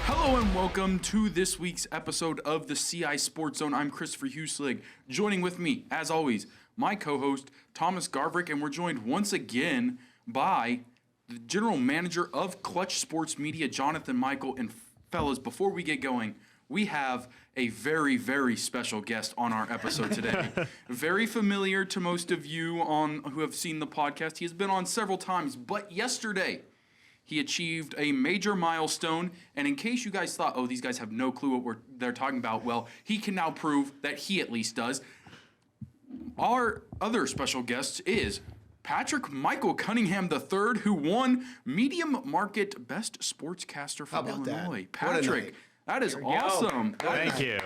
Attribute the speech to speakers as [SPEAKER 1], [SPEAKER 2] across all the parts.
[SPEAKER 1] Hello and welcome to this week's episode of the CI Soprts Zone. I'm Christopher Huslig. Joining with me, as always, my co-host Thomas Garvrick, and we're joined once again by the general manager of Clutch Sports Media, Jonathan Michael. And fellas, before we get going, we have a very, very special guest on our episode today. Very familiar to most of you who have seen the podcast. He has been on several times, but yesterday he achieved a major milestone, and in case you guys thought, oh, these guys have no clue what they're talking about, well, he can now prove that he at least does. Our other special guest is Patrick Michael Cunningham III, who won Medium Market Best Sportscaster from Illinois.
[SPEAKER 2] That?
[SPEAKER 1] Patrick, that is awesome.
[SPEAKER 3] Thank you.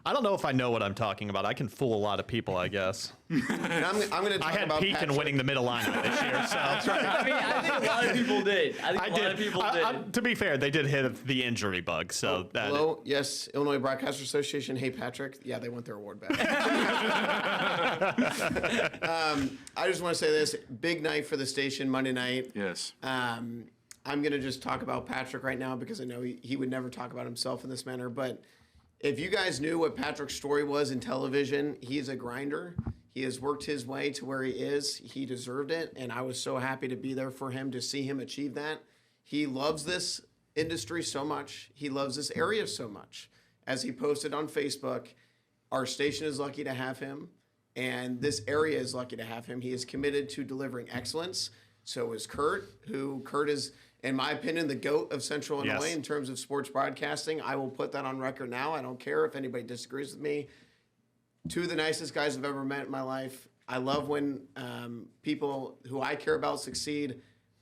[SPEAKER 3] I don't know if I know what I'm talking about. I can fool a lot of people, I guess.
[SPEAKER 2] I'm going to talk
[SPEAKER 3] I had
[SPEAKER 2] about
[SPEAKER 3] Pekin winning the middle lineup this year, so
[SPEAKER 2] That's right.
[SPEAKER 4] I think a lot of people did. I think a lot of people did.
[SPEAKER 3] To be fair, they did hit the injury bug, so that.
[SPEAKER 2] Hello, yes, Illinois Broadcaster Association. Hey, Patrick. Yeah, they want their award back. I just want to say this. Big night for the station Monday night.
[SPEAKER 1] Yes.
[SPEAKER 2] I'm going to just talk about Patrick right now because I know he would never talk about himself in this manner, but if you guys knew what Patrick's story was in television, he's a grinder. He has worked his way to where he is. He deserved it, and I was so happy to be there for him to see him achieve that. He loves this industry so much. He loves this area so much. As he posted on Facebook, our station is lucky to have him, and this area is lucky to have him. He is committed to delivering excellence. So is Kurt, Kurt is, in my opinion, the GOAT of Central Illinois in terms of sports broadcasting. I will put that on record now. I don't care if anybody disagrees with me. Two of the nicest guys I've ever met in my life. I love when people who I care about succeed.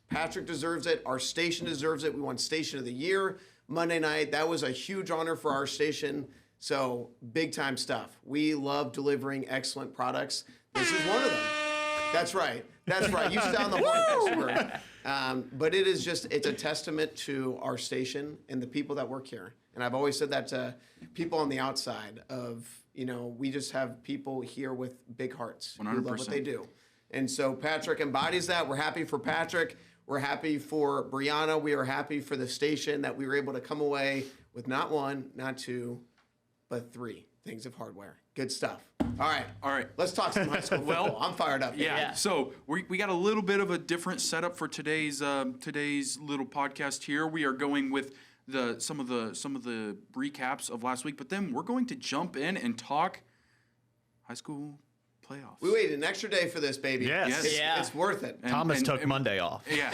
[SPEAKER 2] Patrick deserves it. Our station deserves it. We won Station of the Year Monday night. That was a huge honor for our station. So big time stuff. We love delivering excellent products. This is one of them. That's right. That's right. You sound the horn expert. But it's a testament to our station and the people that work here. And I've always said that to people on the outside of, we just have people here with big hearts
[SPEAKER 1] 100%.
[SPEAKER 2] who love what they do. And so Patrick embodies that. We're happy for Patrick. We're happy for Brianna. We are happy for the station that we were able to come away with not one, not two, but three things of hardware. Good stuff. All right. Let's talk some high school football. Well, I'm fired up.
[SPEAKER 1] Yeah. So we got a little bit of a different setup for today's little podcast here. We are going with some of the recaps of last week, but then we're going to jump in and talk high school playoffs.
[SPEAKER 2] We waited an extra day for this, baby.
[SPEAKER 3] Yes.
[SPEAKER 2] It's worth it.
[SPEAKER 3] Thomas took Monday off.
[SPEAKER 1] Yeah.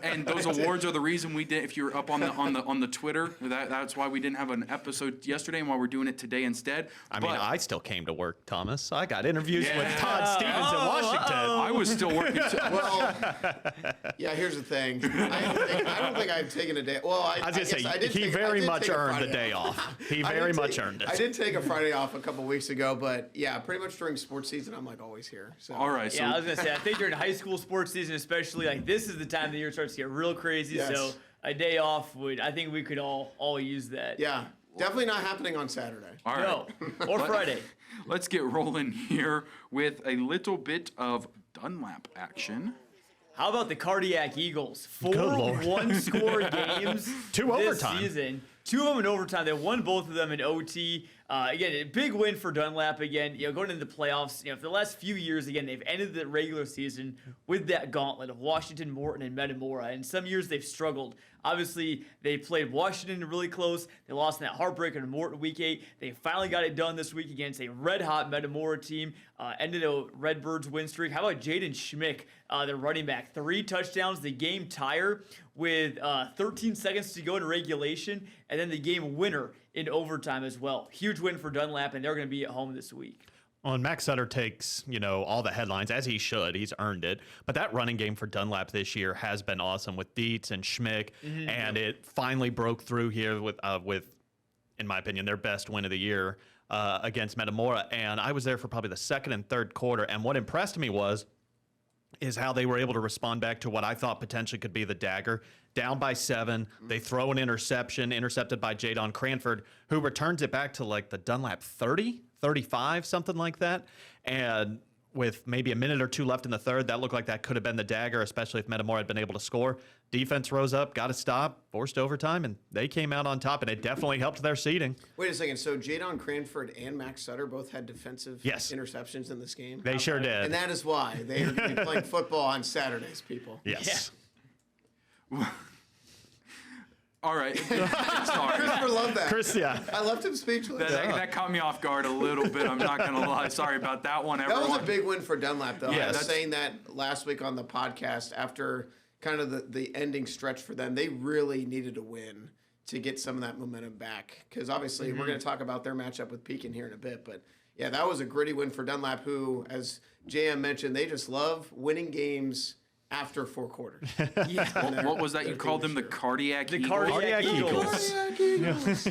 [SPEAKER 1] And those awards are the reason we did. If you're up on the Twitter, that's why we didn't have an episode yesterday, and why we're doing it today instead.
[SPEAKER 3] I mean, I still came to work, Thomas. I got interviews with Todd Stevens in Washington.
[SPEAKER 1] I was still working.
[SPEAKER 2] Well, yeah. Here's the thing. I don't think I've taken a day. Well, I
[SPEAKER 3] was going to say he very much earned the day off. He very much earned it.
[SPEAKER 2] I did take a Friday off a couple weeks ago, but yeah, pretty much during sports season, I'm like always here. So.
[SPEAKER 1] All right.
[SPEAKER 4] Yeah, I was gonna say, I think during high school sports season, especially, like this is the time of the year it starts to get real crazy.
[SPEAKER 2] Yes.
[SPEAKER 4] So a day off I think we could all use that.
[SPEAKER 2] Yeah, definitely not happening on Saturday.
[SPEAKER 1] All right.
[SPEAKER 4] No, or Friday.
[SPEAKER 1] Let's get rolling here with a little bit of Dunlap action.
[SPEAKER 4] How about the Cardiac Eagles? 4
[SPEAKER 3] Lord.
[SPEAKER 4] one-score games
[SPEAKER 3] Two
[SPEAKER 4] this
[SPEAKER 3] overtime.
[SPEAKER 4] season. 2 of them in overtime. They won both of them in OT. Again, a big win for Dunlap again. Going into the playoffs. For the last few years, again, they've ended the regular season with that gauntlet of Washington, Morton, and Metamora. And some years they've struggled. Obviously, they played Washington really close. They lost in that heartbreaker to Morton week 8. They finally got it done this week against a red-hot Metamora team. Ended a Redbirds win streak. How about Jaden Schmick, their running back? 3 touchdowns, the game tire with 13 seconds to go in regulation, and then the game winner in overtime as well. Huge win for Dunlap, and they're going to be at home this week.
[SPEAKER 3] Well, and Max Sutter takes, all the headlines, as he should. He's earned it. But that running game for Dunlap this year has been awesome with Dietz and Schmick, and it finally broke through here with, in my opinion, their best win of the year against Metamora. And I was there for probably the second and third quarter, and what impressed me is how they were able to respond back to what I thought potentially could be the dagger. Down by 7, they throw an intercepted by Jadon Cranford, who returns it back to like the Dunlap 30, 35, something like that. And with maybe a minute or two left in the third, that looked like that could have been the dagger, especially if Metamora had been able to score. Defense rose up, got a stop, forced overtime, and they came out on top, and it definitely helped their seeding.
[SPEAKER 2] Wait a second. So Jadon Cranford and Max Sutter both had defensive
[SPEAKER 3] Yes.
[SPEAKER 2] interceptions in this game?
[SPEAKER 3] They sure did.
[SPEAKER 2] And that is why they are going to be playing football on Saturdays, people.
[SPEAKER 3] Yes.
[SPEAKER 1] All right. Sorry.
[SPEAKER 2] Christopher loved that.
[SPEAKER 3] Chris, yeah.
[SPEAKER 2] I left him speechless.
[SPEAKER 1] That caught me off guard a little bit. I'm not going to lie. Sorry about that one,
[SPEAKER 2] That
[SPEAKER 1] everyone.
[SPEAKER 2] was a big win for Dunlap, though.
[SPEAKER 3] Yeah,
[SPEAKER 2] I was
[SPEAKER 3] that's-
[SPEAKER 2] saying that last week on the podcast after kind of the ending stretch for them. They really needed a win to get some of that momentum back. Because obviously, we're going to talk about their matchup with Pekin here in a bit. But yeah, that was a gritty win for Dunlap, who, as JM mentioned, they just love winning games after 4 quarters.
[SPEAKER 1] What was that? You called them the cardiac Eagles?
[SPEAKER 3] Cardiac Eagles.
[SPEAKER 2] Cardiac Eagles.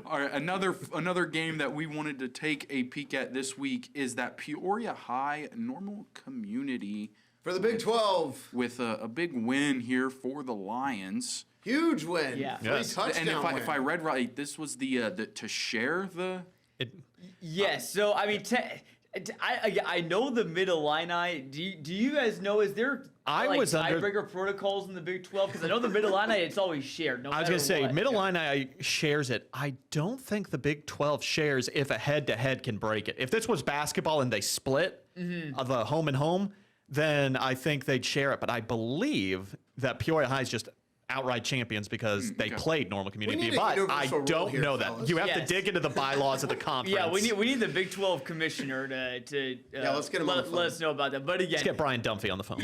[SPEAKER 1] All right, another game that we wanted to take a peek at this week is that Peoria High Normal Community
[SPEAKER 2] For the Big 12.
[SPEAKER 1] with a big win here for the Lions.
[SPEAKER 2] Huge win.
[SPEAKER 4] Yeah.
[SPEAKER 2] Three
[SPEAKER 3] Yes.
[SPEAKER 2] touchdown
[SPEAKER 1] And if I
[SPEAKER 2] win.
[SPEAKER 1] read right, this was the to share the.
[SPEAKER 4] Yes. So I mean, I know the Mid Illini. Do you guys know? Is there
[SPEAKER 3] was under-
[SPEAKER 4] tiebreaker protocols in the Big 12? Because I know the Mid Illini, it's always shared. No
[SPEAKER 3] I was
[SPEAKER 4] matter
[SPEAKER 3] going to say,
[SPEAKER 4] what.
[SPEAKER 3] Mid-Illini shares it. I don't think the Big 12 shares if a head-to-head can break it. If this was basketball and they split of a home and home, then I think they'd share it. But I believe that Peoria High is just outright champions because they played normal community.
[SPEAKER 2] need a
[SPEAKER 3] But I
[SPEAKER 2] universal rule
[SPEAKER 3] don't
[SPEAKER 2] here,
[SPEAKER 3] know that.
[SPEAKER 2] fellas.
[SPEAKER 3] You have to
[SPEAKER 4] Yes.
[SPEAKER 3] dig into the bylaws of the conference.
[SPEAKER 4] Yeah, we need the Big 12 commissioner to
[SPEAKER 2] let's get him on the phone.
[SPEAKER 4] let us know about that. But again,
[SPEAKER 3] Let's get Brian Dunphy on the phone.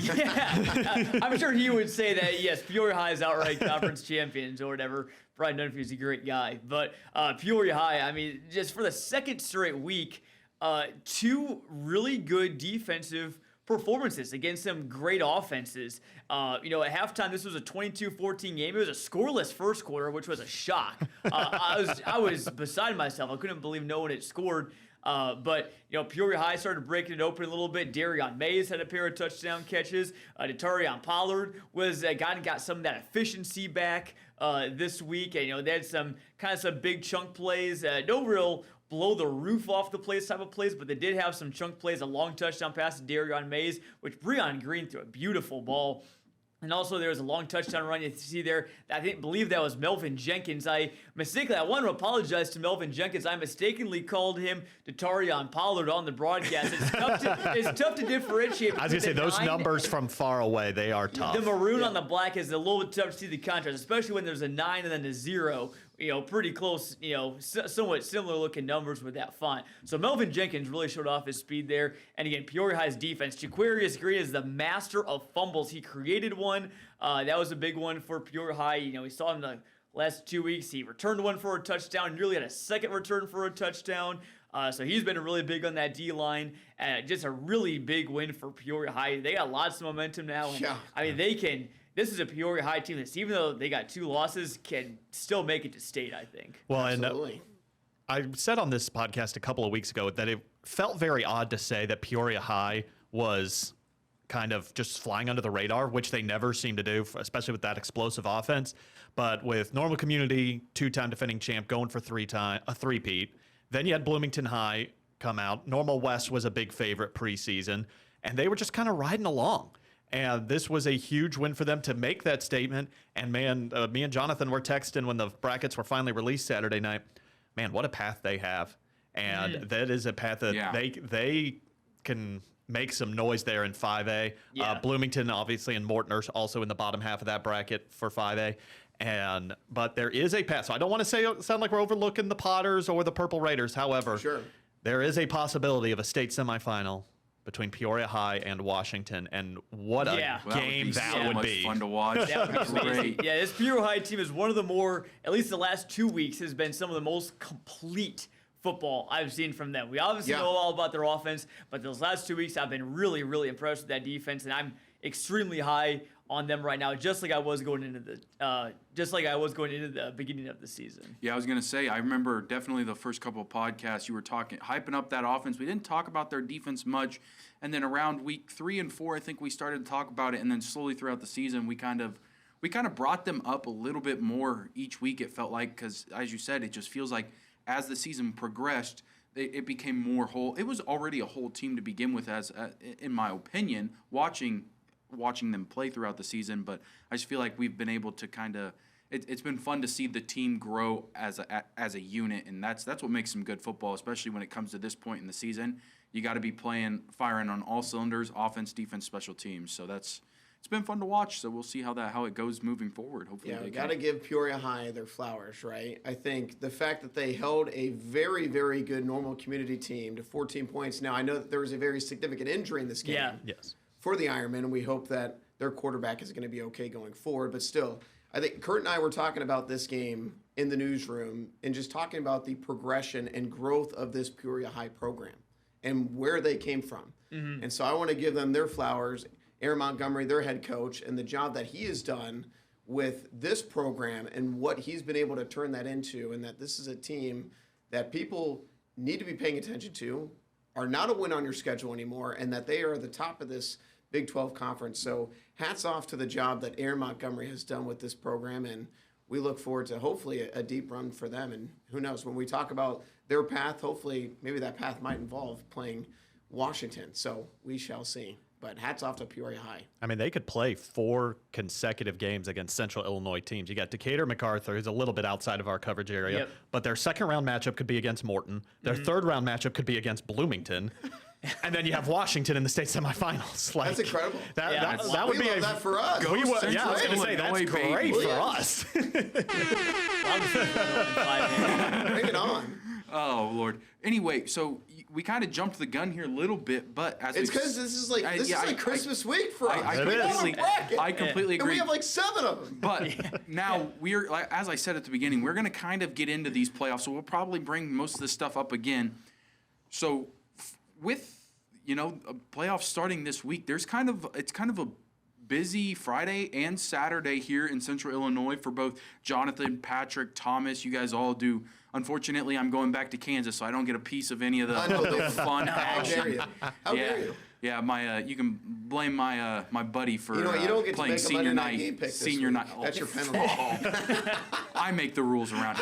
[SPEAKER 4] I'm sure he would say that, yes, Peoria High is outright conference champions or whatever. Brian Dunphy is a great guy. But Peoria High, I mean, just for the second straight week, 2 really good defensive performances against some great offenses. At halftime, this was a 22-14 game. It was a scoreless first quarter, which was a shock. I was beside myself. I couldn't believe no one had scored. But Peoria High started breaking it open a little bit. Darion Mays had a pair of touchdown catches. Datarion Pollard was got some of that efficiency back this week. And they had some big chunk plays. No real blow the roof off the place type of plays, but they did have some chunk plays. A long touchdown pass to Darion Mays, which Breon Green threw a beautiful ball. And also there was a long touchdown run you see there. I believe that was Melvin Jenkins. I want to apologize to Melvin Jenkins. I mistakenly called him Datarion Pollard on the broadcast. It's tough to differentiate.
[SPEAKER 3] I was going to say,
[SPEAKER 4] between the
[SPEAKER 3] those
[SPEAKER 4] 9
[SPEAKER 3] numbers from far away, they are tough.
[SPEAKER 4] The maroon on the black is a little bit tough to see the contrast, especially when there's a 9 and then a 0. Pretty close, somewhat similar looking numbers with that font. So Melvin Jenkins really showed off his speed there. And again, Peoria High's defense. Jaquarius Green is the master of fumbles. He created one. That was a big one for Peoria High. We saw him the last 2 weeks. He returned one for a touchdown, nearly had a second return for a touchdown. So he's been really big on that D-line. Just a really big win for Peoria High. They got lots of momentum now. And,
[SPEAKER 2] Yeah.
[SPEAKER 4] I mean, they can... This is a Peoria High team that, even though they got 2 losses, can still make it to state, I think.
[SPEAKER 3] Well,
[SPEAKER 2] Absolutely.
[SPEAKER 3] I said on this podcast a couple of weeks ago that it felt very odd to say that Peoria High was kind of just flying under the radar, which they never seem to do, especially with that explosive offense. But with Normal Community, 2-time defending champ, going for a three-peat. Then you had Bloomington High come out. Normal West was a big favorite preseason, and they were just kind of riding along. And this was a huge win for them to make that statement. And man, me and Jonathan were texting when the brackets were finally released Saturday night. Man, what a path they have. And that is a path that they can make some noise there in 5A.
[SPEAKER 4] Yeah.
[SPEAKER 3] Bloomington, obviously, and Morton are also in the bottom half of that bracket for 5A. But there is a path. So I don't want to sound like we're overlooking the Potters or the Purple Raiders. However, there is a possibility of a state semifinal between Peoria High and Washington, and what a game that would be.
[SPEAKER 1] Fun to watch.
[SPEAKER 4] That would be amazing. Yeah, this Peoria High team is one of the more, at least the last 2 weeks, has been some of the most complete football I've seen from them. We obviously know all about their offense, but those last 2 weeks I've been really, really impressed with that defense, and I'm extremely high on them right now, just like I was going into the beginning of the season.
[SPEAKER 1] Yeah, I was gonna say, I remember definitely the first couple of podcasts you were hyping up that offense. We didn't talk about their defense much, and then around week 3 and 4, I think we started to talk about it, and then slowly throughout the season, we kind of brought them up a little bit more each week. It felt like, because as you said, it just feels like as the season progressed, it became more whole. It was already a whole team to begin with, as in my opinion, watching them play throughout the season. But I just feel like we've been able to kind of. It's been fun to see the team grow as a unit, and that's what makes some good football, especially when it comes to this point in the season. You got to be firing on all cylinders, offense, defense, special teams. So it's been fun to watch. So we'll see how it goes moving forward. Hopefully,
[SPEAKER 2] Yeah, we got to give Peoria High their flowers, right? I think the fact that they held a very, very good normal community team to 14 points. Now, I know that there was a very significant injury in this game
[SPEAKER 3] Yes.
[SPEAKER 2] for the Ironmen, and we hope that their quarterback is going to be okay going forward. But still, I think Kurt and I were talking about this game in the newsroom and just talking about the progression and growth of this Peoria High program and where they came from. And so I want to give them their flowers. Aaron Montgomery, their head coach, and the job that he has done with this program and what he's been able to turn that into, and that this is a team that people need to be paying attention to, are not a win on your schedule anymore, and that they are at the top of this Big 12 conference. So hats off to the job that Aaron Montgomery has done with this program, and we look forward to hopefully a deep run for them. And who knows, when we talk about their path, hopefully maybe that path might involve playing Washington. So we shall see. But hats off to Peoria High.
[SPEAKER 3] I mean, they could play 4 consecutive games against Central Illinois teams. You got Decatur MacArthur, who's a little bit outside of our coverage area, but their second round matchup could be against Morton. Their third round matchup could be against Bloomington. And then you have Washington in the state semifinals.
[SPEAKER 2] That's incredible.
[SPEAKER 3] That would be
[SPEAKER 2] that for us.
[SPEAKER 3] I was going to say that's
[SPEAKER 1] Illinois,
[SPEAKER 3] great
[SPEAKER 1] baby.
[SPEAKER 3] for us.
[SPEAKER 2] Bring it on.
[SPEAKER 1] Oh Lord. Anyway, so we kind of jumped the gun here a little bit, but as
[SPEAKER 2] It's because this is like Christmas week for us.
[SPEAKER 1] I completely
[SPEAKER 2] And
[SPEAKER 1] agree.
[SPEAKER 2] we have like 7 of them.
[SPEAKER 1] But now we're, like, as I said at the beginning, we're going to kind of get into these playoffs, so we'll probably bring most of this stuff up again. So with playoffs starting this week, it's kind of a busy Friday and Saturday here in Central Illinois for both Jonathan, Patrick, Thomas. You guys all do. Unfortunately, I'm going back to Kansas, so I don't get a piece of any of the fun action.
[SPEAKER 2] How dare you?
[SPEAKER 1] Yeah, my you can blame my my buddy for
[SPEAKER 2] you don't get to
[SPEAKER 1] playing
[SPEAKER 2] make a
[SPEAKER 1] senior
[SPEAKER 2] Monday night
[SPEAKER 1] night.
[SPEAKER 2] game pick this
[SPEAKER 1] Senior
[SPEAKER 2] week.
[SPEAKER 1] night. Oh,
[SPEAKER 2] That's your penalty.
[SPEAKER 1] I make the rules around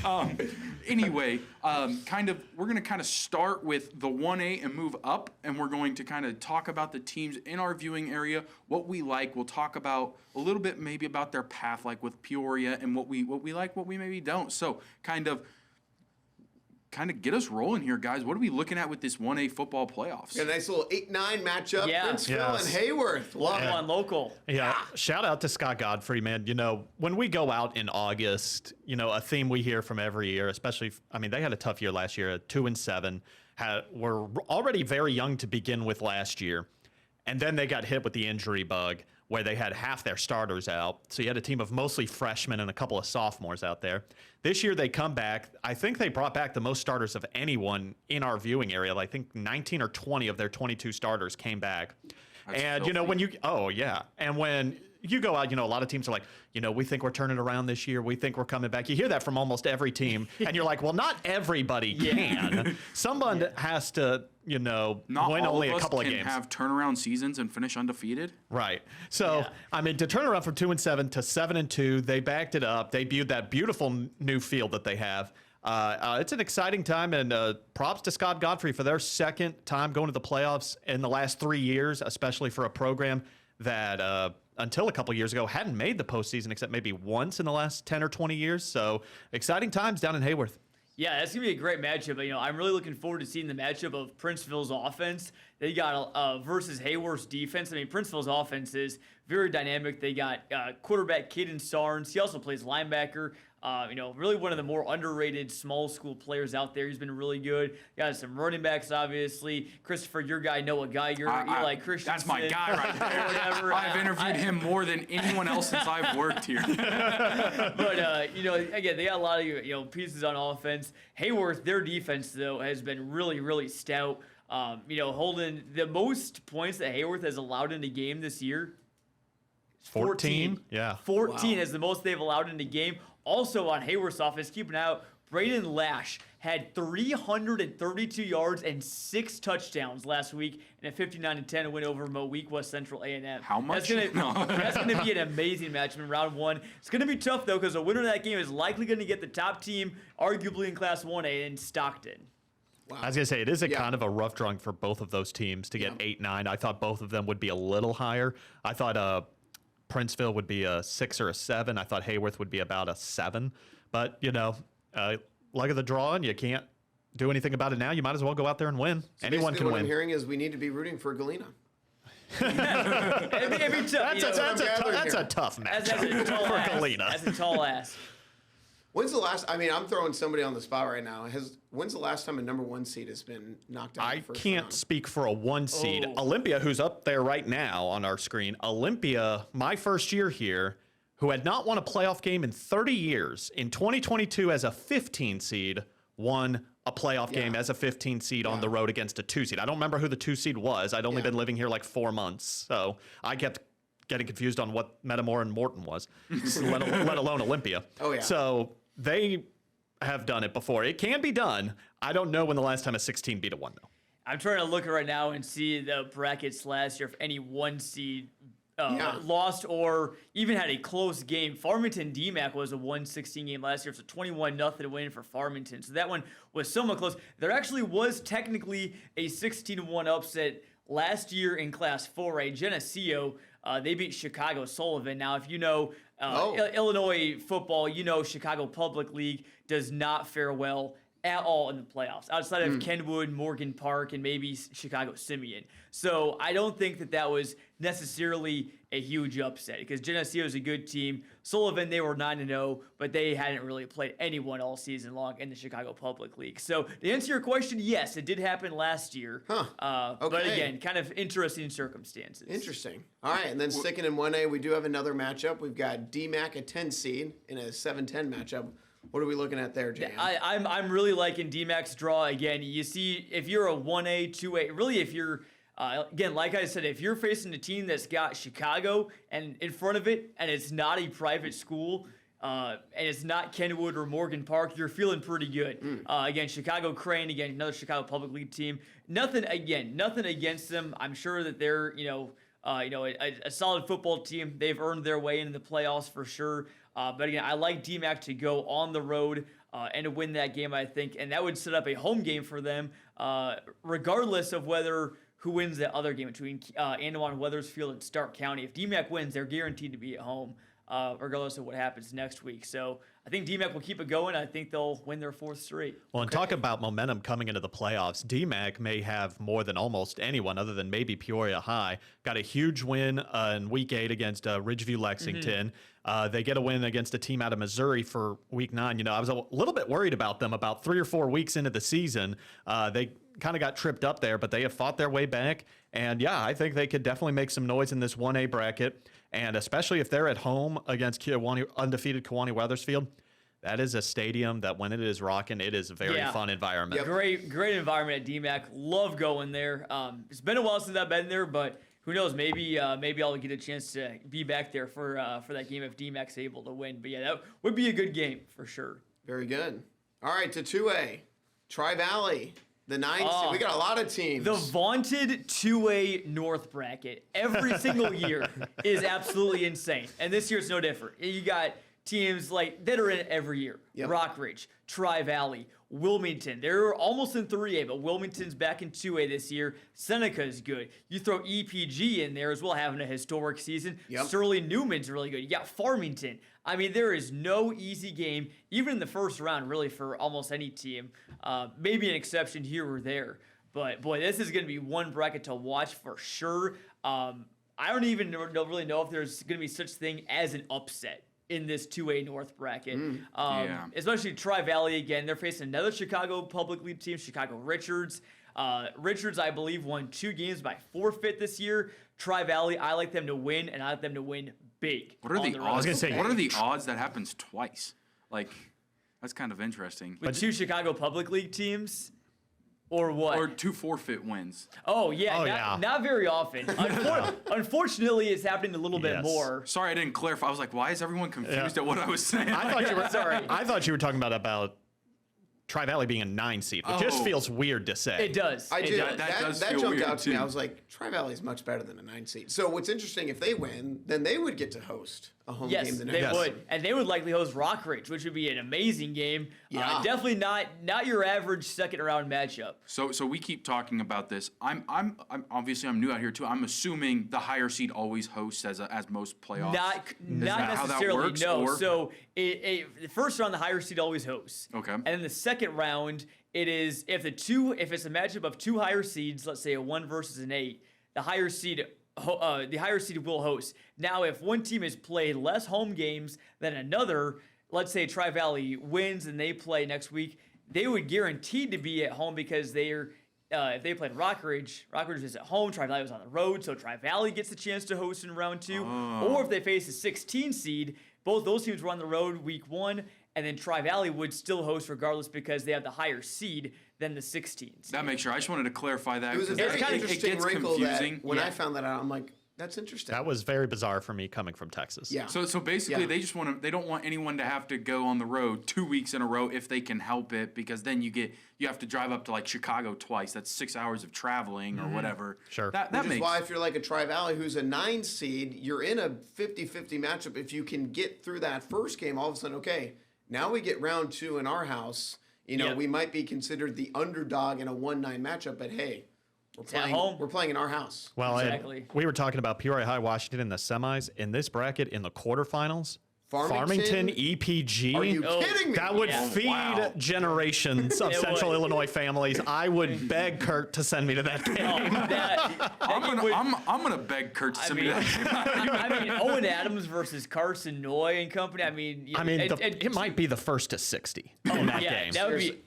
[SPEAKER 1] it. Anyway, we're going to kind of start with the 1A and move up, and we're going to kind of talk about the teams in our viewing area, what we like. We'll talk about a little bit maybe about their path, like with Peoria, and what we like, what we maybe don't. So kind of get us rolling here, guys. What are we looking at with this 1A football playoffs?
[SPEAKER 2] Got a nice little 8-9 matchup.
[SPEAKER 4] Yeah.
[SPEAKER 2] Princeville and Hayworth.
[SPEAKER 4] Love one local.
[SPEAKER 3] Yeah, shout out to Scott Godfrey, man. When we go out in August, a theme we hear from every year, especially, they had a tough year last year, 2-7. Were already very young to begin with last year. And then they got hit with the injury bug where they had half their starters out. So you had a team of mostly freshmen and a couple of sophomores out there. This year they come back. I think they brought back the most starters of anyone in our viewing area. I think 19 or 20 of their 22 starters came back.
[SPEAKER 1] That's
[SPEAKER 3] and, when and when you go out, a lot of teams are like, we think we're turning around this year. We think we're coming back. You hear that from almost every team. And you're like, well, not everybody can. Someone has to,
[SPEAKER 1] Not
[SPEAKER 3] win
[SPEAKER 1] all
[SPEAKER 3] only
[SPEAKER 1] of
[SPEAKER 3] a
[SPEAKER 1] us
[SPEAKER 3] couple of
[SPEAKER 1] can
[SPEAKER 3] games.
[SPEAKER 1] have turnaround seasons and finish undefeated.
[SPEAKER 3] Right. So, to turn around from 2-7 to 7-2, they backed it up. They viewed that beautiful new field that they have. It's an exciting time, and props to Scott Godfrey for their second time going to the playoffs in the last 3 years, especially for a program that until a couple years ago hadn't made the postseason except maybe once in the last 10 or 20 years. So exciting times down in Hayworth.
[SPEAKER 4] Yeah, that's going to be a great matchup. I'm really looking forward to seeing the matchup of Princeville's offense. They got versus Hayworth's defense. Princeville's offense is very dynamic. They got quarterback Caden Sarnes. He also plays linebacker. Really one of the more underrated small school players out there. He's been really good. Got some running backs, obviously. Christopher, your guy, Noah Geiger, Eli Christensen.
[SPEAKER 1] That's my guy right there.
[SPEAKER 4] Whatever.
[SPEAKER 1] I've interviewed him more than anyone else since I've worked here.
[SPEAKER 4] But, again, they got a lot of, pieces on offense. Hayworth, their defense, though, has been really, really stout. Holding the most points that Hayworth has allowed in a game this year.
[SPEAKER 3] 14? Yeah.
[SPEAKER 4] 14 is the most they've allowed in a game. Also on Hayworth's offense, keep an eye out. Braden Lash had 332 yards and 6 touchdowns last week in a 59-10 win over Moweek West Central A&M.
[SPEAKER 1] How much?
[SPEAKER 4] That's gonna be an amazing matchup in round 1. It's gonna be tough though because the winner of that game is likely gonna get the top team, arguably in Class 1A in Stockton.
[SPEAKER 2] Wow.
[SPEAKER 3] I was going to say, it is a kind of a rough drawing for both of those teams to get 8-9. I thought both of them would be a little higher. I thought Princeville would be a 6 or a 7. I thought Hayworth would be about a 7. But, luck of the draw, and you can't do anything about it now. You might as well go out there and win.
[SPEAKER 2] So
[SPEAKER 3] Anyone can
[SPEAKER 2] what
[SPEAKER 3] win.
[SPEAKER 2] I'm hearing is we need to be rooting for Galena.
[SPEAKER 4] It'd be tough,
[SPEAKER 3] That's a tough match
[SPEAKER 4] as a tall
[SPEAKER 3] for
[SPEAKER 4] ass.
[SPEAKER 3] Galena.
[SPEAKER 4] As a tall ass.
[SPEAKER 2] When's the last? I mean, I'm throwing somebody on the spot right now. When's the last time a number 1 seed has been knocked out?
[SPEAKER 3] I
[SPEAKER 2] in the first
[SPEAKER 3] can't
[SPEAKER 2] round?
[SPEAKER 3] speak for a 1 seed.
[SPEAKER 4] Oh.
[SPEAKER 3] Olympia, who's up there right now on our screen, Olympia, my first year here, who had not won a playoff game in 30 years, in 2022 as a 15 seed, won a playoff game as a 15 seed on the road against a 2 seed. I don't remember who the 2 seed was. I'd only been living here like 4 months, so I kept getting confused on what Metamore and Morton was, let alone Olympia.
[SPEAKER 2] Oh, yeah.
[SPEAKER 3] So they have done it before. It can be done. I don't know when the last time a 16 beat a 1, though.
[SPEAKER 4] I'm trying to look right now and see the brackets last year if any 1 seed lost or even had a close game. Farmington DMAC was a 1-16 game last year. It's a 21-0 win for Farmington. So that one was somewhat close. There actually was technically a 16-1 upset last year in Class 4A. Geneseo, they beat Chicago Sullivan. Now, if you know Illinois football, you know Chicago Public League does not fare well at all in the playoffs, outside of Kenwood, Morgan Park, and maybe Chicago Simeon. So I don't think that was necessarily a huge upset because Geneseo is a good team. Sullivan, they were 9-0, but they hadn't really played anyone all season long in the Chicago Public League. So to answer your question, yes, it did happen last year. But again, kind of interesting circumstances.
[SPEAKER 2] Interesting. All right, and then sticking in 1A, we do have another matchup. We've got DMAC, a 10 seed, in a 7-10 matchup. What are we looking at there, Jan?
[SPEAKER 4] I'm really liking DMAC's draw. Again, you see, if you're a 1A, 2A, really if you're, again, like I said, if you're facing a team that's got Chicago and in front of it and it's not a private school and it's not Kenwood or Morgan Park, you're feeling pretty good. Again, Chicago Crane, again, another Chicago Public League team. Nothing against them. I'm sure that they're, a solid football team. They've earned their way into the playoffs for sure. But again, I like DMAC to go on the road and to win that game, I think. And that would set up a home game for them, regardless of who wins that other game between Andawan, Weathersfield, and Stark County. If DMAC wins, they're guaranteed to be at home, regardless of what happens next week. So I think DMAC will keep it going. I think they'll win their 4th straight.
[SPEAKER 3] Well, and talk about momentum coming into the playoffs. DMAC may have more than almost anyone other than maybe Peoria High. Got a huge win in Week 8 against Ridgeview Lexington. They get a win against a team out of Missouri for Week 9. I was a little bit worried about them about 3 or 4 weeks into the season. They kind of got tripped up there, but they have fought their way back. And, I think they could definitely make some noise in this 1A bracket. And especially if they're at home against undefeated Kewanee Weathersfield, that is a stadium that when it is rocking, it is a very fun environment.
[SPEAKER 4] Yep. Great environment at DMAC. Love going there. It's been a while since I've been there, but who knows? Maybe I'll get a chance to be back there for that game if DMAC's able to win. But that would be a good game for sure.
[SPEAKER 2] Very good. All right, to 2A, Tri-Valley. The 9th, we got a lot of teams.
[SPEAKER 4] The vaunted 2A North bracket every single year is absolutely insane. And this year it's no different. You got teams that are in it every year.
[SPEAKER 2] Yep.
[SPEAKER 4] Rockridge, Tri-Valley, Wilmington. They're almost in 3A, but Wilmington's back in 2A this year. Seneca is good. You throw EPG in there as well, having a historic season.
[SPEAKER 2] Yep.
[SPEAKER 4] Sterling Newman's really good. You got Farmington. I mean, there is no easy game, even in the first round, really, for almost any team. Maybe an exception here or there. But, boy, this is going to be one bracket to watch for sure. I don't even really know if there's going to be such thing as an upset in this 2A North bracket. Especially Tri-Valley again. They're facing another Chicago Public League team, Chicago Richards. Richards, I believe, won 2 games by forfeit this year. Tri-Valley, I like them to win, and I like them to win big.
[SPEAKER 1] What are the odds? I was gonna say, what are the odds that happens twice? That's kind of interesting.
[SPEAKER 4] With 2 Chicago Public League teams? Or what?
[SPEAKER 1] Or 2 forfeit wins.
[SPEAKER 4] Oh, yeah. Not very often. Unfortunately, it's happening a little bit more.
[SPEAKER 1] Sorry, I didn't clarify. I was like, why is everyone confused at what I was saying?
[SPEAKER 3] I thought you were talking about Tri-Valley being a 9 seed, which just feels weird to say.
[SPEAKER 4] It does.
[SPEAKER 2] I
[SPEAKER 4] It
[SPEAKER 2] did.
[SPEAKER 4] does.
[SPEAKER 2] That
[SPEAKER 1] feel
[SPEAKER 2] jumped
[SPEAKER 1] weird,
[SPEAKER 2] out to me.
[SPEAKER 1] too.
[SPEAKER 2] I was like, Tri-Valley is much better than a 9 seed. So what's interesting, if they win, then they would get to host a home
[SPEAKER 4] Yes,
[SPEAKER 2] game the next
[SPEAKER 4] they
[SPEAKER 3] Yes.
[SPEAKER 4] would, and they would likely host Rockridge, which would be an amazing game.
[SPEAKER 2] Yeah.
[SPEAKER 4] Definitely not your average second round matchup.
[SPEAKER 1] So we keep talking about this. I'm obviously I'm new out here too. I'm assuming the higher seed always hosts as most playoffs.
[SPEAKER 4] Not
[SPEAKER 1] that how that
[SPEAKER 4] necessarily.
[SPEAKER 1] works,
[SPEAKER 4] No.
[SPEAKER 1] or-
[SPEAKER 4] So the first round, the higher seed always hosts.
[SPEAKER 1] Okay.
[SPEAKER 4] And then the second round, it is if it's a matchup of two higher seeds, let's say a 1 versus an 8, the higher seed will host. Now, if one team has played less home games than another, let's say Tri-Valley wins and they play next week, they would guaranteed to be at home because they're if they played Rockridge is at home, Tri-Valley was on the road, so Tri-Valley gets a chance to host in round 2. Or if they face a 16 seed, both those teams were on the road week 1, and then Tri-Valley would still host regardless because they have the higher seed than the 16 seed.
[SPEAKER 1] That makes sure. I just wanted to clarify that.
[SPEAKER 2] It was a
[SPEAKER 1] 'cause
[SPEAKER 2] very
[SPEAKER 1] it
[SPEAKER 2] interesting
[SPEAKER 1] gets
[SPEAKER 2] wrinkle
[SPEAKER 1] confusing.
[SPEAKER 2] that when
[SPEAKER 4] Yeah.
[SPEAKER 2] I found that out, I'm like, that's interesting.
[SPEAKER 3] That was very bizarre for me coming from Texas.
[SPEAKER 2] Yeah.
[SPEAKER 1] So basically,
[SPEAKER 2] Yeah.
[SPEAKER 1] they don't want anyone to have to go on the road 2 weeks in a row if they can help it, because then you have to drive up to like Chicago twice. That's 6 hours of traveling or whatever.
[SPEAKER 3] Sure.
[SPEAKER 1] That
[SPEAKER 2] Which is
[SPEAKER 1] makes
[SPEAKER 2] why if you're like a Tri-Valley who's a 9 seed, you're in a 50-50 matchup. If you can get through that first game, all of a sudden, okay, now we get round 2 in our house.
[SPEAKER 4] Yep.
[SPEAKER 2] We might be considered the underdog in a 1-9 matchup, but hey,
[SPEAKER 4] at home.
[SPEAKER 2] We're playing in our house.
[SPEAKER 3] Well, and
[SPEAKER 4] Exactly.
[SPEAKER 3] we were talking about Peoria High, Washington in the semis. In this bracket, in the quarterfinals,
[SPEAKER 2] Farmington?
[SPEAKER 3] EPG.
[SPEAKER 2] Are you
[SPEAKER 4] Oh,
[SPEAKER 2] kidding me?
[SPEAKER 3] That would
[SPEAKER 4] Yeah.
[SPEAKER 3] feed
[SPEAKER 1] Wow.
[SPEAKER 3] generations of
[SPEAKER 4] It
[SPEAKER 3] Central
[SPEAKER 4] would.
[SPEAKER 3] Illinois families. I would beg Kurt to send me to that game.
[SPEAKER 1] I'm gonna beg Kurt to send me that.
[SPEAKER 4] I mean, Owen Adams versus Carson Noy and company. I mean,
[SPEAKER 3] It might be the first to 60 in that
[SPEAKER 4] yeah,
[SPEAKER 3] game.
[SPEAKER 4] that would be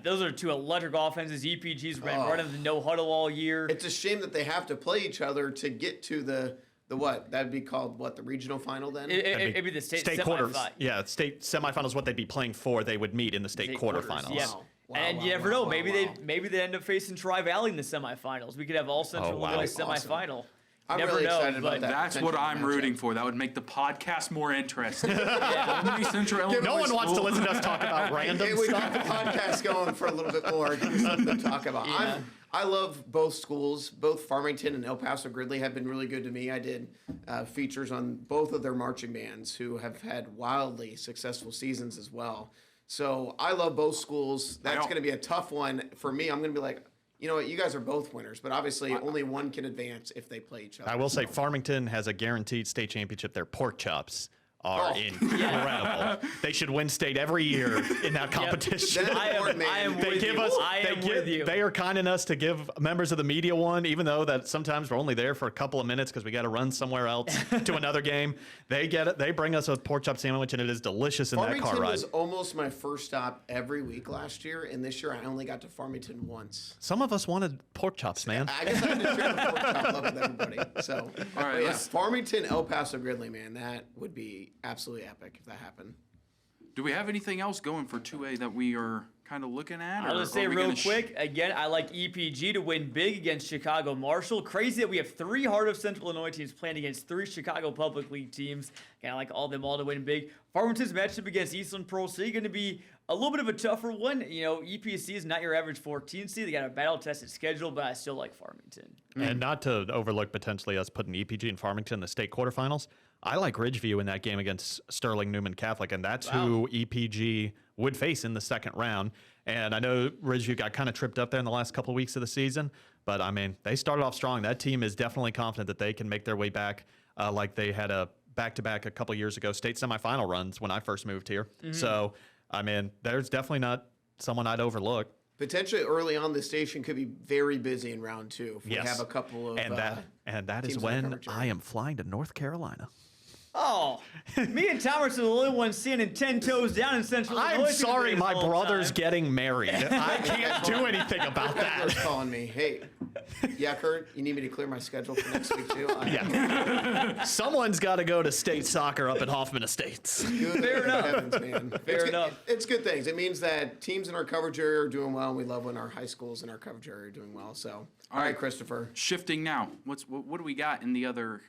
[SPEAKER 4] those are two electric offenses. EPG's running the no huddle all year.
[SPEAKER 2] It's a shame that they have to play each other to get to the what? That'd be called what? The regional final then?
[SPEAKER 4] It'd be the state
[SPEAKER 3] quarters.
[SPEAKER 4] semifinal.
[SPEAKER 3] Yeah, state semifinals. What they'd be playing for, they would meet in the state quarterfinals.
[SPEAKER 4] Yeah.
[SPEAKER 2] Wow,
[SPEAKER 4] And
[SPEAKER 2] wow,
[SPEAKER 4] you never
[SPEAKER 2] wow,
[SPEAKER 4] know.
[SPEAKER 2] wow,
[SPEAKER 4] Maybe they end up facing Tri-Valley in the semifinals. We could have all Central
[SPEAKER 3] wow.
[SPEAKER 4] Illinois
[SPEAKER 2] Awesome.
[SPEAKER 4] semifinal.
[SPEAKER 2] I'm
[SPEAKER 4] Never
[SPEAKER 2] really
[SPEAKER 4] know,
[SPEAKER 2] excited about
[SPEAKER 4] but
[SPEAKER 2] that.
[SPEAKER 1] That's what
[SPEAKER 2] potential
[SPEAKER 1] I'm
[SPEAKER 2] matchup.
[SPEAKER 1] rooting for. That would make the podcast more interesting. Only Central Illinois
[SPEAKER 3] No one wants to
[SPEAKER 1] school.
[SPEAKER 3] listen to us talk about random
[SPEAKER 2] Hey, we
[SPEAKER 3] stuff.
[SPEAKER 2] got the podcast going for a little bit more. Give me something to talk about.
[SPEAKER 4] Yeah.
[SPEAKER 2] I love both schools. Both Farmington and El Paso Gridley have been really good to me. I did features on both of their marching bands who have had wildly successful seasons as well. So I love both schools. That's
[SPEAKER 1] don't-
[SPEAKER 2] going to be a tough one for me. I'm going to be like, you know what, you guys are both winners, but obviously only one can advance if they play each other.
[SPEAKER 3] I will say Farmington has a guaranteed state championship. Their pork chops are
[SPEAKER 2] Oh.
[SPEAKER 3] incredible. They should win state every year in that competition.
[SPEAKER 2] That-
[SPEAKER 4] I am
[SPEAKER 3] They
[SPEAKER 4] with
[SPEAKER 3] give
[SPEAKER 4] you.
[SPEAKER 3] us.
[SPEAKER 4] I am with you.
[SPEAKER 3] They are kind enough to give members of the media one, even though that sometimes we're only there for a couple of minutes because we got to run somewhere else to another game. They get it. They bring us a pork chop sandwich, and it is delicious in that car
[SPEAKER 2] Farmington
[SPEAKER 3] ride.
[SPEAKER 2] was almost my first stop every week last year, and this year I only got to Farmington once.
[SPEAKER 3] Some of us wanted pork chops, man.
[SPEAKER 2] I guess I had to share the pork chop love with everybody. So,
[SPEAKER 1] All right,
[SPEAKER 2] but yeah,
[SPEAKER 1] let's-
[SPEAKER 2] Farmington, El Paso Gridley, man, that would be absolutely epic if that happened.
[SPEAKER 1] Do we have anything else going for 2A that we are kind of looking at?
[SPEAKER 4] I'll
[SPEAKER 1] or
[SPEAKER 4] just say
[SPEAKER 1] are we
[SPEAKER 4] real
[SPEAKER 1] gonna
[SPEAKER 4] quick, again, I like EPG to win big against Chicago Marshall. Crazy that we have 3 Heart of Central Illinois teams playing against 3 Chicago Public League teams. Again, I like all them all to win big. Farmington's matchup against Eastland Pro City going to be a little bit of a tougher one. EPC is not your average 14 seed. They got a battle-tested schedule, but I still like Farmington.
[SPEAKER 3] And not to overlook potentially us putting EPG and Farmington in the state quarterfinals. I like Ridgeview in that game against Sterling Newman Catholic, and that's who EPG would face in the second round. And I know Ridgeview got kind of tripped up there in the last couple of weeks of the season, but I mean, they started off strong. That team is definitely confident that they can make their way back like they had a back-to-back a couple of years ago, state semifinal runs when I first moved here. So, I mean, there's definitely not someone I'd overlook.
[SPEAKER 2] Potentially early on, the station could be very busy in round 2 if we have a couple of.
[SPEAKER 3] And that is
[SPEAKER 2] teams in the
[SPEAKER 3] when
[SPEAKER 2] coverage area.
[SPEAKER 3] I am flying to North Carolina.
[SPEAKER 4] Oh, me and Thomas are the only ones standing 10 toes down in Central
[SPEAKER 3] I'm
[SPEAKER 4] Illinois.
[SPEAKER 3] sorry, my
[SPEAKER 4] the whole
[SPEAKER 3] brother's
[SPEAKER 4] time.
[SPEAKER 3] getting married. I can't do anything about
[SPEAKER 2] Kurt was
[SPEAKER 3] that.
[SPEAKER 2] calling me. Hey, yeah, Kurt, you need me to clear my schedule for next week too?
[SPEAKER 3] Yeah. Someone's got to go to state soccer up at Hoffman Estates.
[SPEAKER 2] Good
[SPEAKER 4] Fair enough.
[SPEAKER 2] heavens, man.
[SPEAKER 4] Fair enough.
[SPEAKER 2] It's good things. It means that teams in our coverage area are doing well, and we love when our high schools in our coverage area are doing well. So, all right, Christopher.
[SPEAKER 1] Shifting now. What do we got in the other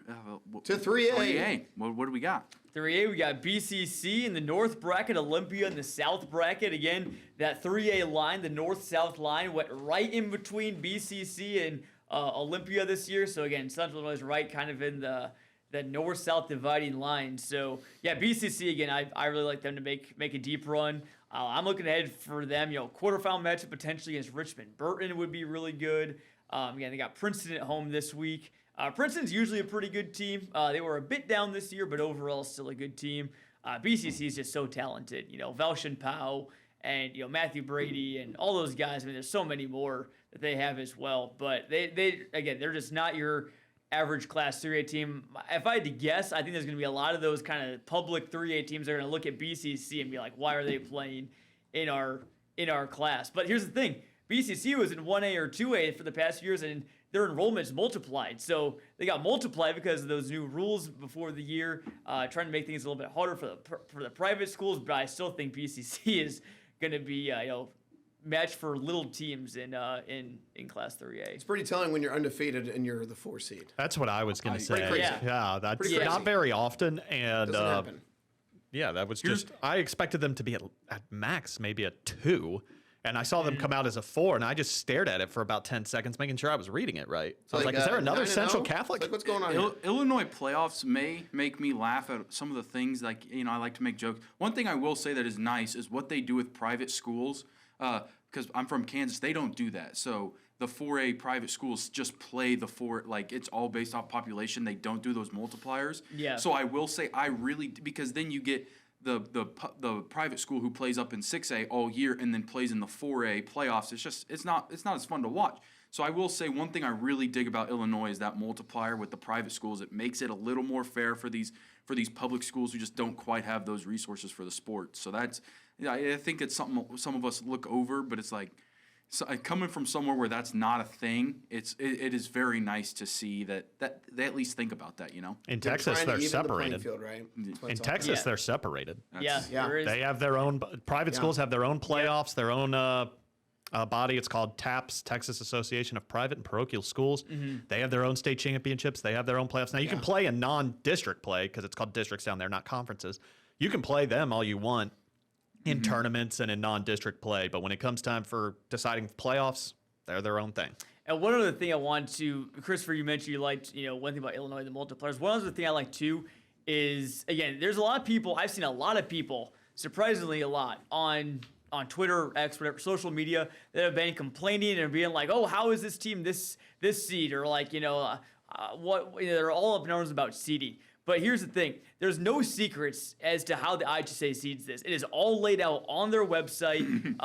[SPEAKER 2] To 3A.
[SPEAKER 1] 3A. What what do we got?
[SPEAKER 4] 3A, we got BCC in the north bracket, Olympia in the south bracket. Again, that 3A line, the north-south line, went right in between BCC and Olympia this year. So again, Central Illinois is right kind of in the north-south dividing line. So yeah, BCC again, I really like them to make a deep run. I'm looking ahead for them. Quarterfinal matchup potentially against Richmond. Burton would be really good. Again, they got Princeton at home this week. Princeton's usually a pretty good team. They were a bit down this year, but overall still a good team. BCC is just so talented. Valshin Powell and Matthew Brady and all those guys. I mean, there's so many more that they have as well. But they're just not your average Class 3A team. If I had to guess, I think there's going to be a lot of those kind of public 3A teams that are going to look at BCC and be like, why are they playing in our class? But here's the thing. BCC was in 1A or 2A for the past few years, and their enrollment's multiplied. So they got multiplied because of those new rules before the year, trying to make things a little bit harder for the private schools. But I still think BCC is going to be match for little teams in Class 3A.
[SPEAKER 2] It's pretty telling when you're undefeated and you're the 4 seed.
[SPEAKER 3] That's what I was going to say.
[SPEAKER 2] Pretty crazy.
[SPEAKER 3] Yeah, that's
[SPEAKER 2] Pretty crazy.
[SPEAKER 3] not very often. And
[SPEAKER 2] Doesn't happen.
[SPEAKER 3] yeah, that was just, I expected them to be at max maybe a 2. And I saw them come out as a 4, and I just stared at it for about 10 seconds, making sure I was reading it right. So I was like, is there another
[SPEAKER 2] 9-0?
[SPEAKER 3] Central Catholic?
[SPEAKER 2] Like, what's going on here?
[SPEAKER 1] Illinois playoffs may make me laugh at some of the things, like, I like to make jokes. One thing I will say that is nice is what they do with private schools, because I'm from Kansas, they don't do that. So the 4A private schools just play the 4, like, it's all based off population. They don't do those multipliers.
[SPEAKER 4] Yeah.
[SPEAKER 1] So I will say because then you get the private school who plays up in 6A all year and then plays in the 4A playoffs. It's not as fun to watch. So I will say one thing I really dig about Illinois is that multiplier with the private schools. It makes it a little more fair for these public schools who just don't quite have those resources for the sport. So I think it's something some of us look over, but it's like, so coming from somewhere where that's not a thing, it is very nice to see that they at least think about that,
[SPEAKER 3] In Texas, they're separated.
[SPEAKER 2] Field, right?
[SPEAKER 3] In Texas, they're separated.
[SPEAKER 4] Yeah.
[SPEAKER 2] Yeah.
[SPEAKER 3] They have their own, private schools have their own playoffs, their own body. It's called TAPS, Texas Association of Private and Parochial Schools. Mm-hmm. They have their own state championships. They have their own playoffs. Now, you can play a non-district play, because it's called districts down there, not conferences. You can play them all you want in tournaments and in non-district play, but when it comes time for deciding playoffs, they're their own thing.
[SPEAKER 4] And one other thing I want to, Christopher, you mentioned you liked, one thing about Illinois, the multipliers. One other thing I like too is, again, there's a lot of people, I've seen a lot of people, surprisingly a lot, on Twitter, X, whatever, social media, that have been complaining and being like, oh, how is this team this seed? Or like, they're all up in arms about seeding. But here's the thing. There's no secrets as to how the IHSA seeds this. It is all laid out on their website.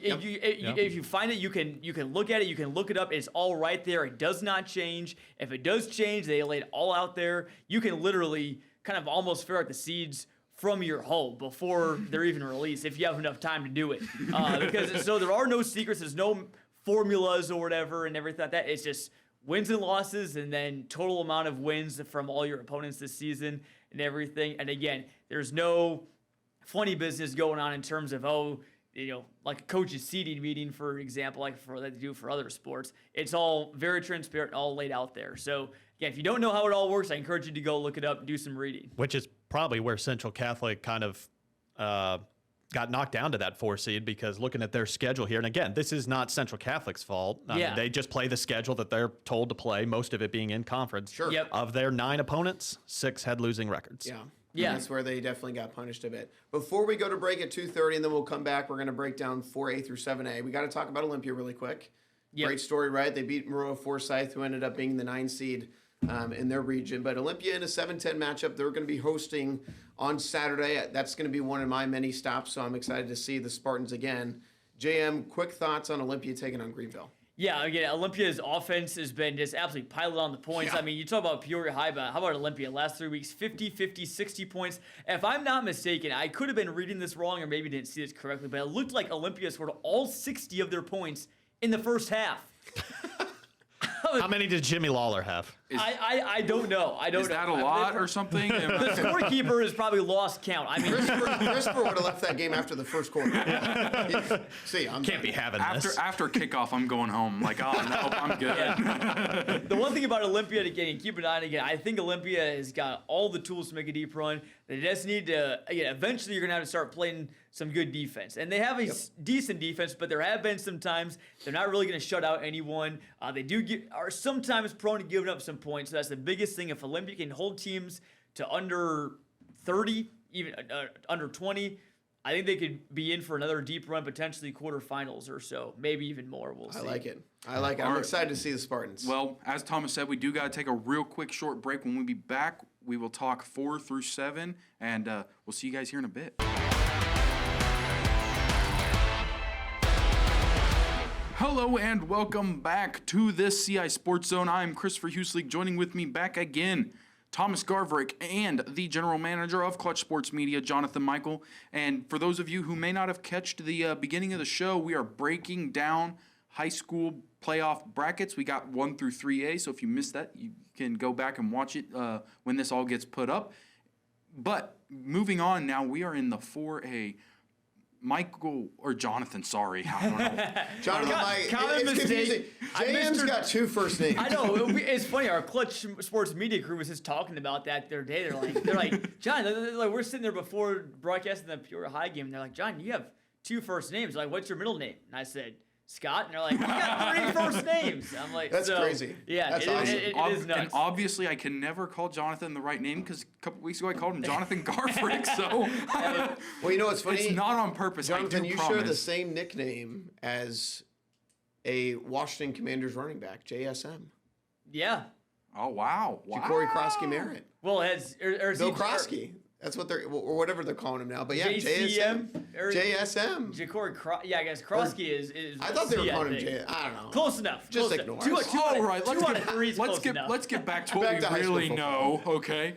[SPEAKER 4] If you find it, you can look at it. You can look it up. It's all right there. It does not change. If it does change, they lay it all out there. You can literally kind of almost figure out the seeds from your home before they're even released, if you have enough time to do it. So there are no secrets. There's no formulas or whatever and everything like that. It's just wins and losses, and then total amount of wins from all your opponents this season and everything. And again, there's no funny business going on in terms of, like a coach's seeding meeting, for example, like they do for other sports. It's all very transparent, all laid out there. So again, if you don't know how it all works, I encourage you to go look it up and do some reading.
[SPEAKER 3] Which is probably where Central Catholic kind of got knocked down to that 4 seed, because looking at their schedule here, and again, this is not Central Catholic's fault. I mean, they just play the schedule that they're told to play, most of it being in conference.
[SPEAKER 2] Sure.
[SPEAKER 4] Yep.
[SPEAKER 3] Of their 9 opponents, 6 had losing records.
[SPEAKER 2] Yeah.
[SPEAKER 4] Yeah.
[SPEAKER 2] That's where they definitely got punished a bit. Before we go to break at 2:30, and then we'll come back, we're going to break down 4A through 7A. We got to talk about Olympia really quick.
[SPEAKER 4] Yep.
[SPEAKER 2] Great story, right? They beat Maroa Forsyth, who ended up being the 9 seed in their region. But Olympia in a 7-10 matchup, they're going to be hosting on Saturday. That's going to be one of my many stops, so I'm excited to see the Spartans again. JM, quick thoughts on Olympia taking on Greenville?
[SPEAKER 4] Yeah, again, Olympia's offense has been just absolutely piled on the points.
[SPEAKER 2] Yeah.
[SPEAKER 4] I mean, you talk about Peoria High, but how about Olympia? Last 3 weeks, 50, 50, 60 points. If I'm not mistaken, I could have been reading this wrong or maybe didn't see this correctly, but it looked like Olympia scored all 60 of their points in the first half.
[SPEAKER 3] How many did Jimmy Lawler have?
[SPEAKER 4] I don't know. I don't
[SPEAKER 1] Is
[SPEAKER 4] know.
[SPEAKER 1] that a lot or something?
[SPEAKER 4] The scorekeeper has probably lost count. I mean,
[SPEAKER 2] Christopher would have left that game after the first quarter. See,
[SPEAKER 3] Can't be having this.
[SPEAKER 1] after kickoff, I'm going home. Like, oh no, I'm good.
[SPEAKER 4] Yeah. The one thing about Olympia, again, keep an eye on again. I think Olympia has got all the tools to make a deep run. They just need to, again, eventually you're going to have to start playing some good defense. And they have a decent defense, but there have been some times they're not really going to shut out anyone. They are sometimes prone to giving up some points. So that's the biggest thing. If Olympia can hold teams to under 30, even under 20, I think they could be in for another deep run, potentially quarterfinals or so, maybe even more. We'll see.
[SPEAKER 2] I like it. I'm excited to see the Spartans.
[SPEAKER 1] Well, as Thomas said, we do got to take a real quick short break. When we be back, we will talk 4 through 7, and we'll see you guys here in a bit. Hello and welcome back to this CI Sports Zone. I'm Christopher Huselig. Joining with me back again, Thomas Garverick and the general manager of Clutch Sports Media, Jonathan Michael. And for those of you who may not have catched the beginning of the show, we are breaking down high school playoff brackets. We got 1 through 3A, so if you missed that, you can go back and watch it when this all gets put up. But moving on now, we are in the 4A. Michael or Jonathan, sorry, I don't know.
[SPEAKER 2] Jonathan,
[SPEAKER 4] common
[SPEAKER 2] it's confusing. JM's got 2 first names.
[SPEAKER 4] I know. It's funny. Our Clutch Sports Media crew was just talking about that the other day. They're like, John, we're sitting there before broadcasting the Pure High game, and they're like, John, you have 2 first names. Like, what's your middle name? And I said, Scott, and they're like, we got 3 first names. I'm like,
[SPEAKER 2] That's crazy.
[SPEAKER 4] Yeah,
[SPEAKER 2] That's awesome.
[SPEAKER 4] it is nuts.
[SPEAKER 1] And obviously, I can never call Jonathan the right name because a couple weeks ago I called him Jonathan Garfrick. So,
[SPEAKER 2] Well, you know what's funny?
[SPEAKER 1] It's not on purpose.
[SPEAKER 2] Jonathan,
[SPEAKER 1] I do
[SPEAKER 2] you
[SPEAKER 1] promise.
[SPEAKER 2] share the same nickname as a Washington Commanders running back, JSM.
[SPEAKER 4] Yeah.
[SPEAKER 1] Oh wow!
[SPEAKER 2] Ja'Cory Krosky Merritt.
[SPEAKER 4] Well, has
[SPEAKER 2] Bill Krosky. That's what they're, or whatever they're calling him now. But yeah,
[SPEAKER 4] JCM?
[SPEAKER 2] JSM.
[SPEAKER 4] Yeah, I guess Krosky is.
[SPEAKER 2] I thought they were
[SPEAKER 4] C,
[SPEAKER 2] calling him
[SPEAKER 4] think.
[SPEAKER 2] J. I don't know.
[SPEAKER 4] Close enough.
[SPEAKER 2] Just
[SPEAKER 4] close
[SPEAKER 2] ignore
[SPEAKER 4] enough.
[SPEAKER 2] us.
[SPEAKER 1] All right,
[SPEAKER 4] Two out of three is close enough.
[SPEAKER 1] let's get back to what
[SPEAKER 2] Back to high
[SPEAKER 1] we
[SPEAKER 2] school
[SPEAKER 1] really
[SPEAKER 2] football.
[SPEAKER 1] know. Okay,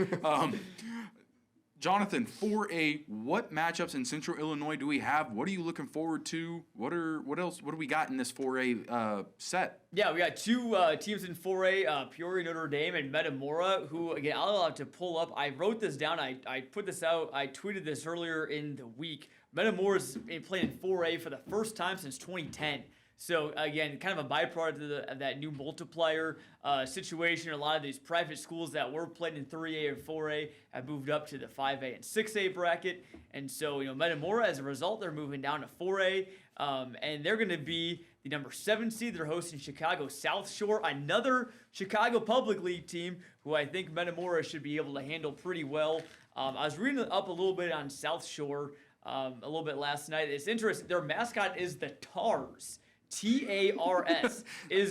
[SPEAKER 1] Jonathan, 4A, what matchups in Central Illinois do we have? What are you looking forward to? What else? What do we got in this 4A set?
[SPEAKER 4] Yeah, we got 2 teams in 4A, Peoria, Notre Dame, and Metamora, who, again, I'll have to pull up. I wrote this down. I put this out. I tweeted this earlier in the week. Metamora's been playing in 4A for the first time since 2010. So, again, kind of a byproduct of that new multiplier situation. A lot of these private schools that were playing in 3A or 4A have moved up to the 5A and 6A bracket. And so, Metamora, as a result, they're moving down to 4A. And they're going to be the number 7 seed. They're hosting Chicago South Shore, another Chicago Public League team who I think Metamora should be able to handle pretty well. I was reading up a little bit on South Shore a little bit last night. It's interesting. Their mascot is the Tars. TARS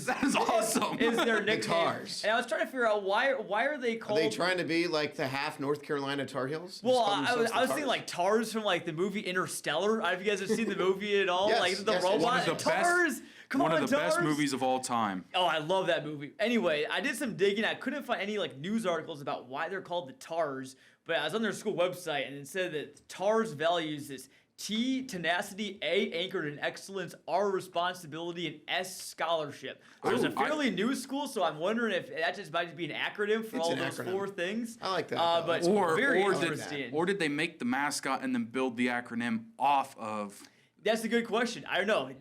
[SPEAKER 1] That is awesome.
[SPEAKER 4] Is their nickname.
[SPEAKER 2] The Tars.
[SPEAKER 4] And I was trying to figure out why are they
[SPEAKER 2] Are
[SPEAKER 4] called?
[SPEAKER 2] they trying to be like the half North Carolina Tar Heels? Just
[SPEAKER 4] Well,
[SPEAKER 2] call
[SPEAKER 4] I
[SPEAKER 2] themselves
[SPEAKER 4] was
[SPEAKER 2] the
[SPEAKER 4] thinking
[SPEAKER 2] Tars?
[SPEAKER 4] like Tars from like the movie Interstellar. I don't know if you guys have seen the movie at all.
[SPEAKER 2] Yes,
[SPEAKER 4] like the
[SPEAKER 2] yes,
[SPEAKER 4] robot
[SPEAKER 1] One of the
[SPEAKER 4] Tars. Come
[SPEAKER 1] one
[SPEAKER 4] on,
[SPEAKER 1] of the best
[SPEAKER 4] Tars.
[SPEAKER 1] movies of all time.
[SPEAKER 4] Oh, I love that movie. Anyway, I did some digging. I couldn't find any like news articles about why they're called the Tars, but I was on their school website and it said that Tars values is T, tenacity, A, anchored in excellence, R, responsibility, and S, scholarship. So it's a fairly new school, so I'm wondering if that just might be an acronym for
[SPEAKER 2] It's
[SPEAKER 4] all
[SPEAKER 2] an
[SPEAKER 4] those
[SPEAKER 2] acronym.
[SPEAKER 4] 4 things.
[SPEAKER 2] I like that, though.
[SPEAKER 4] But
[SPEAKER 1] Or
[SPEAKER 4] very
[SPEAKER 1] or
[SPEAKER 4] interesting.
[SPEAKER 1] did they make the mascot and then build the acronym off of?
[SPEAKER 4] That's a good question. I don't know.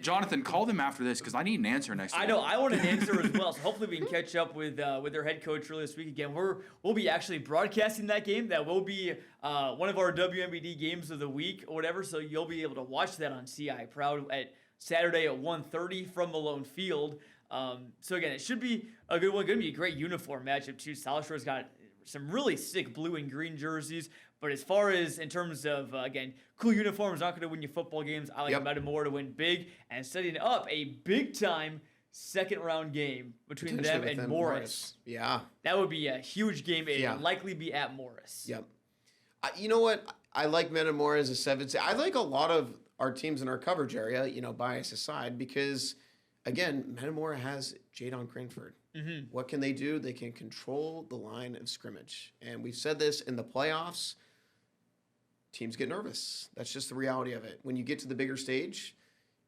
[SPEAKER 1] Jonathan, call them after this because I need an answer next week.
[SPEAKER 4] I know. I want an answer as well. So hopefully we can catch up with their head coach early this week again. We'll be actually broadcasting that game. That will be one of our WMBD games of the week or whatever. So you'll be able to watch that on CI Proud at Saturday at 1:30 from Malone Field. So again, it should be a good one. Going to be a great uniform matchup too. South Shore's got some really sick blue and green jerseys. But as far as in terms of, again, cool uniforms not going to win you football games. I like Metamora to win big and setting up a big-time second-round game between them
[SPEAKER 2] Potentially
[SPEAKER 4] and
[SPEAKER 2] with
[SPEAKER 4] Morris.
[SPEAKER 2] Yeah.
[SPEAKER 4] That would be a huge game. It
[SPEAKER 2] Yeah.
[SPEAKER 4] would likely be at Morris.
[SPEAKER 2] Yep. You know what? I like Metamora as a 7 seed. I like a lot of our teams in our coverage area, bias aside, because, again, Metamora has Jadon Cranford. Mm-hmm. What can they do? They can control the line of scrimmage. And we've said this in the playoffs. Teams get nervous. That's just the reality of it. When you get to the bigger stage,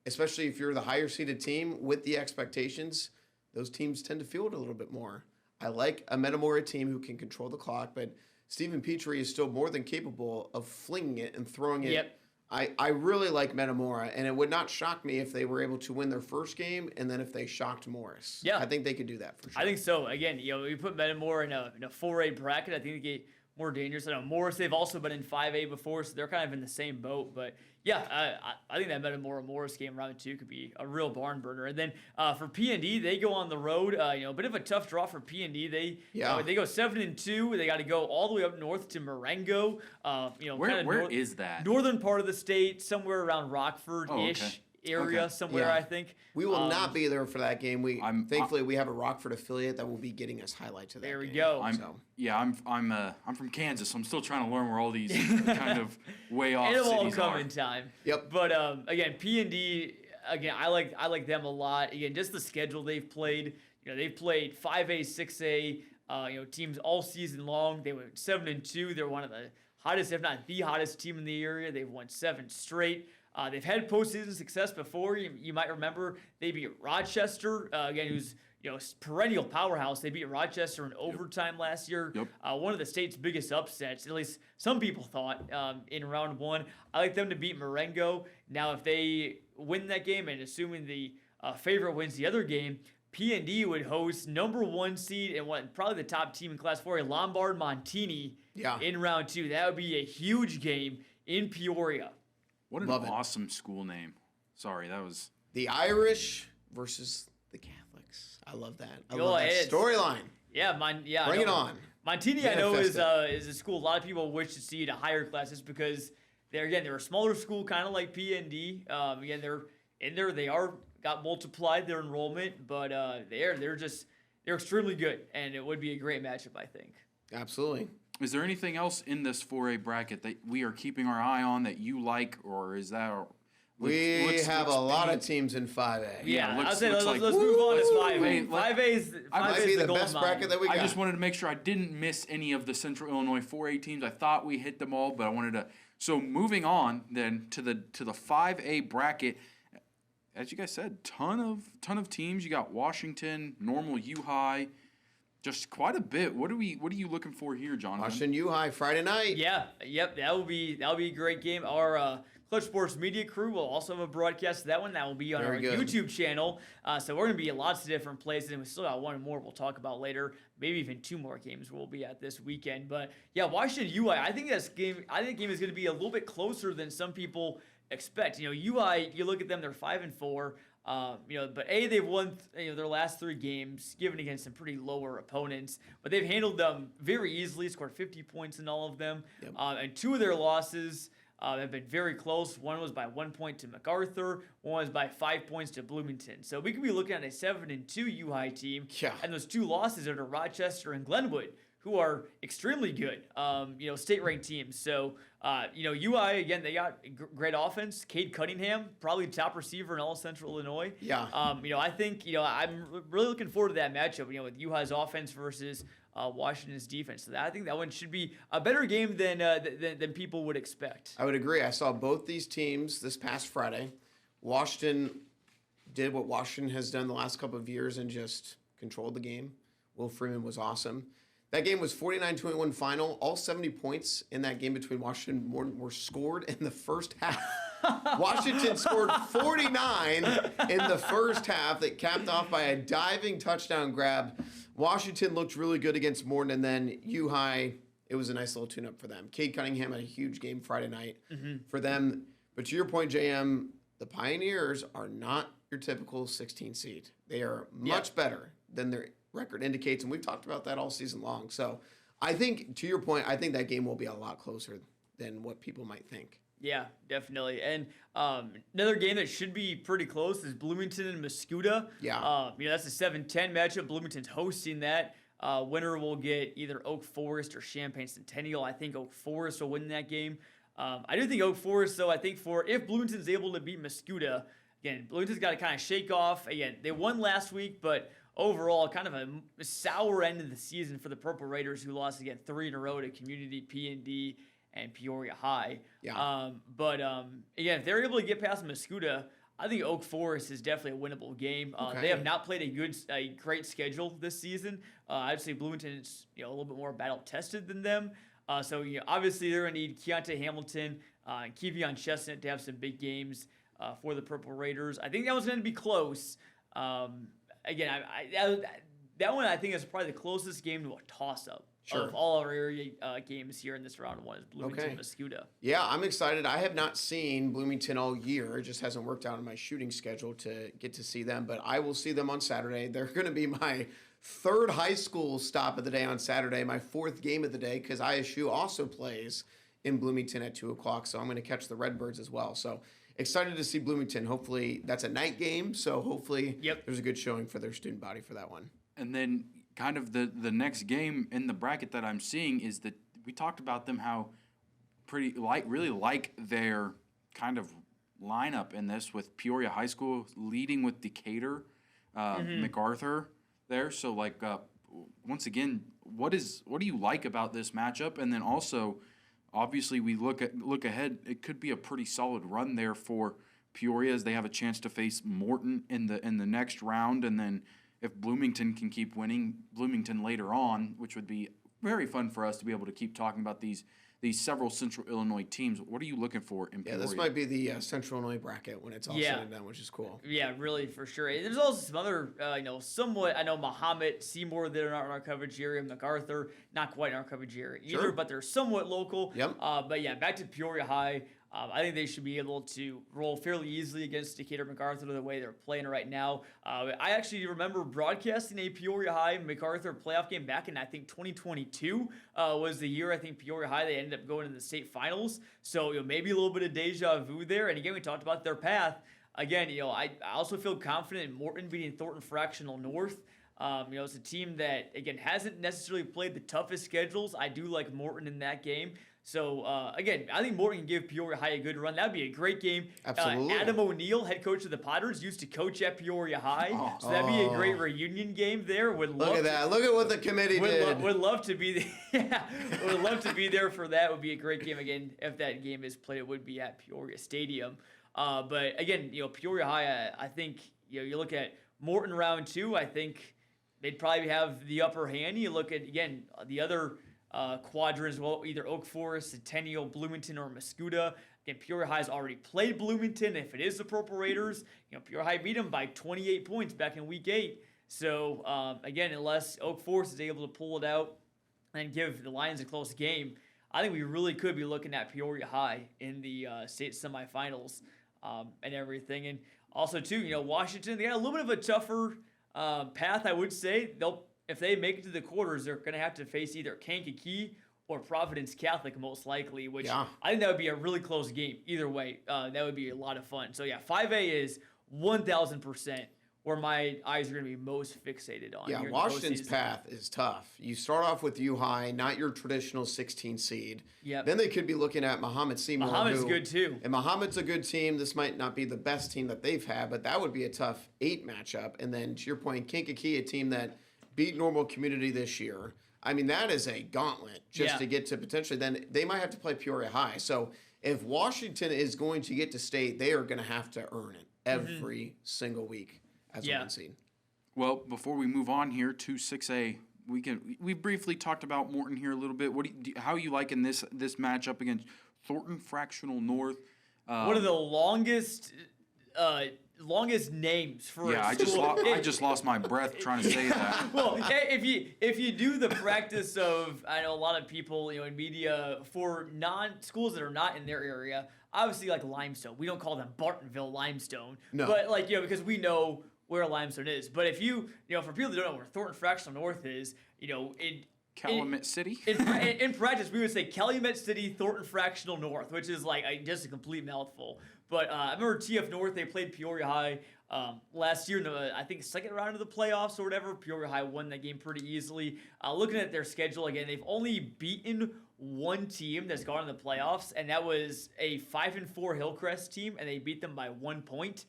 [SPEAKER 2] especially if you're the higher seeded team with the expectations, those teams tend to feel it a little bit more. I like a Metamora team who can control the clock, but Stephen Petrie is still more than capable of flinging it and throwing it.
[SPEAKER 4] Yep.
[SPEAKER 2] I really like Metamora, and it would not shock me if they were able to win their first game and then if they shocked Morris.
[SPEAKER 4] Yeah.
[SPEAKER 2] I think they could do that for sure.
[SPEAKER 4] I think so. Again, we put Metamora in a 4A bracket. I think they get more dangerous. I know Morris, they've also been in 5A before, so they're kind of in the same boat. But yeah, I think that Metamora Morris game round 2 could be a real barn burner. And then for P&D, they go on the road. A bit of a tough draw for P&D. They go 7-2. They got to go all the way up north to Marengo.
[SPEAKER 1] Where is that?
[SPEAKER 4] Northern part of the state, somewhere around Rockford-ish.
[SPEAKER 1] Okay.
[SPEAKER 4] Area somewhere,
[SPEAKER 2] Yeah.
[SPEAKER 4] I think.
[SPEAKER 2] We will not be there for that game. Thankfully we have a Rockford affiliate that will be getting us highlights of that.
[SPEAKER 4] There we
[SPEAKER 2] game.
[SPEAKER 4] go.
[SPEAKER 1] I'm from Kansas, so I'm still trying to learn where all these kind of way off
[SPEAKER 4] It'll all
[SPEAKER 1] cities
[SPEAKER 4] come
[SPEAKER 1] are.
[SPEAKER 4] in time.
[SPEAKER 2] Yep.
[SPEAKER 4] But again, P&D, again, I like them a lot. Again, just the schedule they've played. They've played 5A, 6A, teams all season long. They went 7-2. They're one of the hottest, if not the hottest team in the area. They've won 7 straight. They've had postseason success before. You might remember they beat Rochester, again, who's perennial powerhouse. They beat Rochester in overtime last year.
[SPEAKER 1] Yep.
[SPEAKER 4] One of the state's biggest upsets, at least some people thought, in round 1. I like them to beat Marengo. Now, if they win that game, and assuming the favorite wins the other game, P&D would host number 1 seed and probably the top team in Class 4A, Lombard Montini, in round 2. That would be a huge game in Peoria.
[SPEAKER 1] What an
[SPEAKER 2] Love it.
[SPEAKER 1] awesome school name. Sorry, that was...
[SPEAKER 2] The Irish versus the Catholics. I love that. I
[SPEAKER 4] Go
[SPEAKER 2] love that
[SPEAKER 4] ahead.
[SPEAKER 2] storyline. Bring it on.
[SPEAKER 4] Montini, I know, is
[SPEAKER 2] Manifest
[SPEAKER 4] a school a lot of people wish to see at a higher class just because they're a smaller school, kind of like P&D. Again, they're in there. They got multiplied their enrollment, but they're extremely good, and it would be a great matchup, I think.
[SPEAKER 2] Absolutely.
[SPEAKER 1] Is there anything else in this 4A bracket that we are keeping our eye on that you like, or is that...
[SPEAKER 2] We have a lot of teams in 5A.
[SPEAKER 4] Yeah,
[SPEAKER 1] looks
[SPEAKER 4] I'd say let's
[SPEAKER 1] like-
[SPEAKER 4] move on to 5A.
[SPEAKER 1] Wait,
[SPEAKER 4] 5A
[SPEAKER 2] Might
[SPEAKER 4] is
[SPEAKER 2] be
[SPEAKER 4] the
[SPEAKER 2] the
[SPEAKER 4] gold
[SPEAKER 2] best
[SPEAKER 4] mine.
[SPEAKER 2] bracket that we got.
[SPEAKER 1] I just wanted to make sure I didn't miss any of the Central Illinois 4A teams. I thought we hit them all, but I wanted to... So moving on then to the 5A bracket, as you guys said, ton of teams. You got Washington, Normal, U-High, just quite a bit. What are you looking for here, Jonathan?
[SPEAKER 2] Washington U-High Friday night.
[SPEAKER 4] Yeah, yep, that will be a great game. Our Clutch Sports Media crew will also have a broadcast of that one. That will be on
[SPEAKER 2] Very
[SPEAKER 4] our
[SPEAKER 2] good.
[SPEAKER 4] YouTube channel. So we're going to be at lots of different places, and we still got one more we'll talk about later. Maybe even 2 more games we'll be at this weekend. But yeah, Washington UI. I think the game is going to be a little bit closer than some people expect. UI. You look at them; they're 5-4. But they've won their last 3 games, given against some pretty lower opponents. But they've handled them very easily, scored 50 points in all of them.
[SPEAKER 2] Yep.
[SPEAKER 4] And 2 of their losses have been very close. One was by 1 point to MacArthur. One was by 5 points to Bloomington. So we could be looking at a 7-2 U-High team.
[SPEAKER 2] Yeah.
[SPEAKER 4] And those 2 losses are to Rochester and Glenwood, who are extremely good, state-ranked teams. So, UI, again, they got great offense. Cade Cunningham, probably top receiver in all Central Illinois.
[SPEAKER 2] Yeah.
[SPEAKER 4] I think, I'm really looking forward to that matchup, with UI's offense versus Washington's defense. So I think that one should be a better game than people would expect.
[SPEAKER 2] I would agree. I saw both these teams this past Friday. Washington did what Washington has done the last couple of years and just controlled the game. Will Freeman was awesome. That game was 49-21 final. All 70 points in that game between Washington and Morton were scored in the first half. Washington scored 49 in the first half that capped off by a diving touchdown grab. Washington looked really good against Morton, and then U-High, it was a nice little tune-up for them. Cade Cunningham had a huge game Friday night for them. But to your point, JM, the Pioneers are not your typical 16 seed. They are much better than their record indicates, and we've talked about that all season long. So I think, to your point, I think that game will be a lot closer than what people might think.
[SPEAKER 4] Yeah, definitely. And another game that should be pretty close is Bloomington and Muscuda.
[SPEAKER 2] Yeah.
[SPEAKER 4] That's a 7-10 matchup. Bloomington's hosting that. Winner will get either Oak Forest or Champaign Centennial. I think Oak Forest will win that game. I do think Oak Forest, though, if Bloomington's able to beat Muscuda, again, Bloomington's got to kind of shake off. Again, they won last week, but overall, kind of a sour end of the season for the Purple Raiders, who lost again 3 in a row to Community, P&D, and Peoria High.
[SPEAKER 2] Yeah.
[SPEAKER 4] Again, if they're able to get past Muscuda, I think Oak Forest is definitely a winnable game.
[SPEAKER 2] Okay.
[SPEAKER 4] They have not played a great schedule this season. I'd say Bloomington is a little bit more battle tested than them. So obviously they're going to need Keontae Hamilton and Kevion Chestnut to have some big games for the Purple Raiders. I think that was going to be close. Again, that one I think is probably the closest game to a toss-up.
[SPEAKER 2] Sure.
[SPEAKER 4] Of all our area games here in this round one is Bloomington Muscuda.
[SPEAKER 2] Yeah, I'm excited. I have not seen Bloomington all year. It just hasn't worked out in my shooting schedule to get to see them, but I will see them on Saturday. They're going to be my third high school stop of the day on Saturday, my fourth game of the day, because ISU also plays in Bloomington at 2 o'clock, so I'm going to catch the Redbirds as well. So excited to see Bloomington. Hopefully that's a night game, so hopefully there's a good showing for their student body for that one.
[SPEAKER 1] And then kind of the next game in the bracket that I'm seeing is that we talked about them how really like their kind of lineup in this with Peoria High School leading with Decatur, MacArthur there. So once again, what do you like about this matchup? And then also, obviously, we look ahead. It could be a pretty solid run there for Peoria as they have a chance to face Morton in the next round, and then if Bloomington can keep winning Bloomington later on, which would be very fun for us to be able to keep talking about these several Central Illinois teams. What are you looking for in Peoria?
[SPEAKER 2] Yeah, this might be the Central Illinois bracket when it's all said and done, which is cool.
[SPEAKER 4] Yeah, really, for sure. There's also some other, somewhat, I know Mahomet, Seymour, they're not in our coverage area, MacArthur, not quite in our coverage area either, but they're somewhat local.
[SPEAKER 2] Yep.
[SPEAKER 4] But yeah, back to Peoria High. I think they should be able to roll fairly easily against Decatur MacArthur the way they're playing right now. I actually remember broadcasting a Peoria High MacArthur playoff game back in, I think, 2022 was the year, I think, Peoria High, they ended up going to the state finals. So maybe a little bit of deja vu there. And again, we talked about their path. Again, I also feel confident in Morton beating Thornton Fractional North. It's a team that, again, hasn't necessarily played the toughest schedules. I do like Morton in that game. So, again, I think Morton can give Peoria High a good run. That would be a great game.
[SPEAKER 2] Absolutely.
[SPEAKER 4] Adam O'Neill, head coach of the Potters, used to coach at Peoria High. So that'd be a great reunion game there.
[SPEAKER 2] Look at that. Look at what the committee did.
[SPEAKER 4] Would love to be would love to be there for that. Would be a great game. Again, if that game is played, it would be at Peoria Stadium. But, again, Peoria High, I think, you look at Morton round 2, I think they'd probably have the upper hand. You look at, again, the other quadrants, well, either Oak Forest, Centennial, Bloomington, or Muscuda. Again, Peoria High's already played Bloomington. If it is the Purple Raiders, Peoria High beat them by 28 points back in Week 8. So, again, unless Oak Forest is able to pull it out and give the Lions a close game, I think we really could be looking at Peoria High in the state semifinals and everything. And also, too, Washington, they got a little bit of a tougher path, I would say. If they make it to the quarters, they're going to have to face either Kankakee or Providence Catholic, most likely, which I think that would be a really close game. Either way, that would be a lot of fun. So, 5A is 1,000% where my eyes are going to be most fixated on.
[SPEAKER 2] Yeah, Washington's path is tough. You start off with U-High, not your traditional 16 seed.
[SPEAKER 4] Yep.
[SPEAKER 2] Then they could be looking at Mahomet Seymour.
[SPEAKER 4] Mahomet's good, too.
[SPEAKER 2] And Mahomet's a good team. This might not be the best team that they've had, but that would be a tough 8 matchup. And then, to your point, Kankakee, a team that beat Normal Community this year. I mean, that is a gauntlet just to get to potentially. Then they might have to play Peoria High. So if Washington is going to get to state, they are going to have to earn it every single week as a 1 seed.
[SPEAKER 1] Well, before we move on here to 6A, we briefly talked about Morton here a little bit. How are you liking this matchup against Thornton Fractional North?
[SPEAKER 4] One of the longest names for a school.
[SPEAKER 1] I just lost my breath trying to say that.
[SPEAKER 4] Well, if you do the practice of, I know a lot of people in media for schools that are not in their area, obviously like Limestone. We don't call them Bartonville Limestone, but because we know where Limestone is. But if for people that don't know where Thornton Fractional North is,
[SPEAKER 1] Calumet City.
[SPEAKER 4] In practice, we would say Calumet City, Thornton Fractional North, which is just a complete mouthful. But I remember TF North, they played Peoria High last year in the, I think, second round of the playoffs or whatever. Peoria High won that game pretty easily. Looking at their schedule, again, they've only beaten one team that's gone in the playoffs, and that was a 5-4 Hillcrest team, and they beat them by 1 point.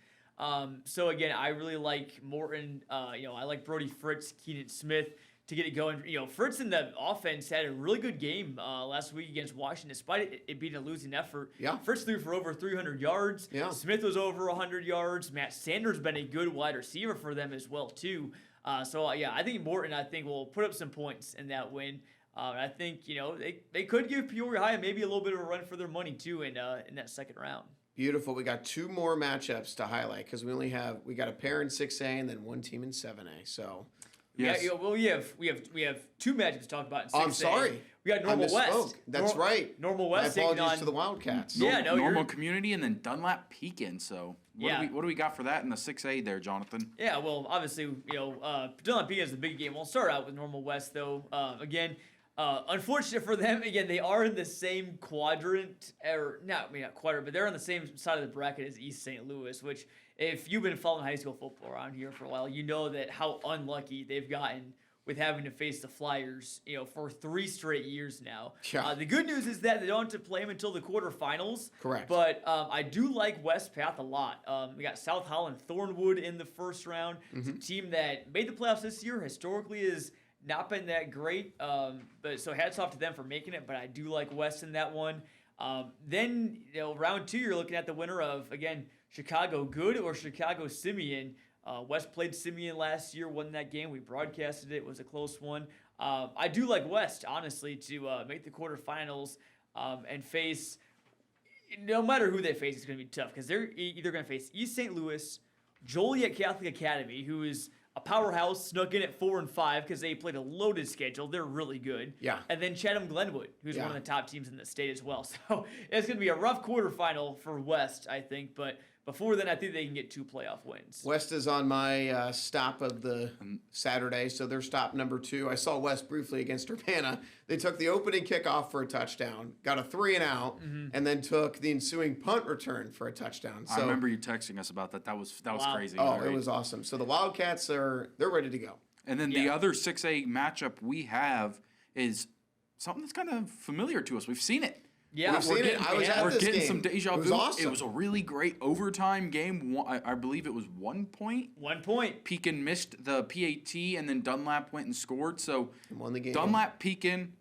[SPEAKER 4] So, again, I really like Morton. I like Brody Fritz, Keenan Smith, to get it going. Fritz and the offense had a really good game last week against Washington, despite it being a losing effort.
[SPEAKER 2] Yeah.
[SPEAKER 4] Fritz threw for over 300 yards.
[SPEAKER 2] Yeah.
[SPEAKER 4] Smith was over 100 yards. Matt Sanders been a good wide receiver for them as well too. I think Morton, will put up some points in that win. I think they could give Peoria High maybe a little bit of a run for their money too in that second round.
[SPEAKER 2] Beautiful. We got 2 more matchups to highlight because we got a pair in 6A and then one team in 7A. So.
[SPEAKER 1] Yes.
[SPEAKER 4] We have 2 matchups to talk about in 6A.
[SPEAKER 2] I'm sorry.
[SPEAKER 4] We got Normal
[SPEAKER 2] I misspoke.
[SPEAKER 4] West.
[SPEAKER 2] That's right.
[SPEAKER 4] Normal
[SPEAKER 2] My
[SPEAKER 4] West taking
[SPEAKER 2] apologies
[SPEAKER 4] on
[SPEAKER 2] to the Wildcats.
[SPEAKER 1] Normal Community and then Dunlap Pekin. So
[SPEAKER 4] Yeah.
[SPEAKER 1] what do we got for that in the 6A there, Jonathan?
[SPEAKER 4] Yeah, well, obviously, Dunlap Pekin is the big game. We'll start out with Normal West, though. Unfortunate for them, again, they are in the same quadrant, not quadrant, but they're on the same side of the bracket as East St. Louis, which, if you've been following high school football around here for a while, you know that how unlucky they've gotten with having to face the Flyers, for 3 straight years now.
[SPEAKER 2] Yeah.
[SPEAKER 4] The good news is that they don't have to play them until the quarterfinals.
[SPEAKER 2] Correct.
[SPEAKER 4] But I do like West Path a lot. We got South Holland Thornwood in the first round. It's a team that made the playoffs this year. Historically has not been that great. But so hats off to them for making it. But I do like West in that one. Then round 2, you're looking at the winner of, again, Chicago Good or Chicago Simeon. West played Simeon last year, won that game. We broadcasted it. It was a close one. I do like West, honestly, to make the quarterfinals and face, no matter who they face, it's going to be tough because they're either going to face East St. Louis, Joliet Catholic Academy, who is a powerhouse, snuck in at 4-5 because they played a loaded schedule. They're really good.
[SPEAKER 2] Yeah.
[SPEAKER 4] And then Chatham Glenwood, who's
[SPEAKER 2] Yeah.
[SPEAKER 4] one of the top teams in the state as well. So it's going to be a rough quarterfinal for West, I think. But before then, I think they can get 2 playoff wins.
[SPEAKER 2] West is on my stop of the Saturday, so they're stop number 2. I saw West briefly against Urbana. They took the opening kickoff for a touchdown, got a 3-and-out, and then took the ensuing punt return for a touchdown. So,
[SPEAKER 1] I remember you texting us about that. That was
[SPEAKER 4] Wow.
[SPEAKER 1] crazy.
[SPEAKER 2] Oh,
[SPEAKER 1] right?
[SPEAKER 2] it was awesome. So the Wildcats they're ready to go.
[SPEAKER 1] And then the
[SPEAKER 4] Yeah.
[SPEAKER 1] other 6A matchup we have is something that's kind of familiar to us. We've seen it.
[SPEAKER 4] Yeah,
[SPEAKER 2] We've seen it. I was at
[SPEAKER 1] We're
[SPEAKER 2] this
[SPEAKER 1] getting
[SPEAKER 2] game.
[SPEAKER 1] some deja
[SPEAKER 2] It was
[SPEAKER 1] vu.
[SPEAKER 2] awesome.
[SPEAKER 1] It was a really great overtime game. I believe it was 1 point.
[SPEAKER 4] 1 point.
[SPEAKER 1] Pekin missed the PAT, and then Dunlap went and scored. So
[SPEAKER 2] And won the game.
[SPEAKER 1] Dunlap Pekin.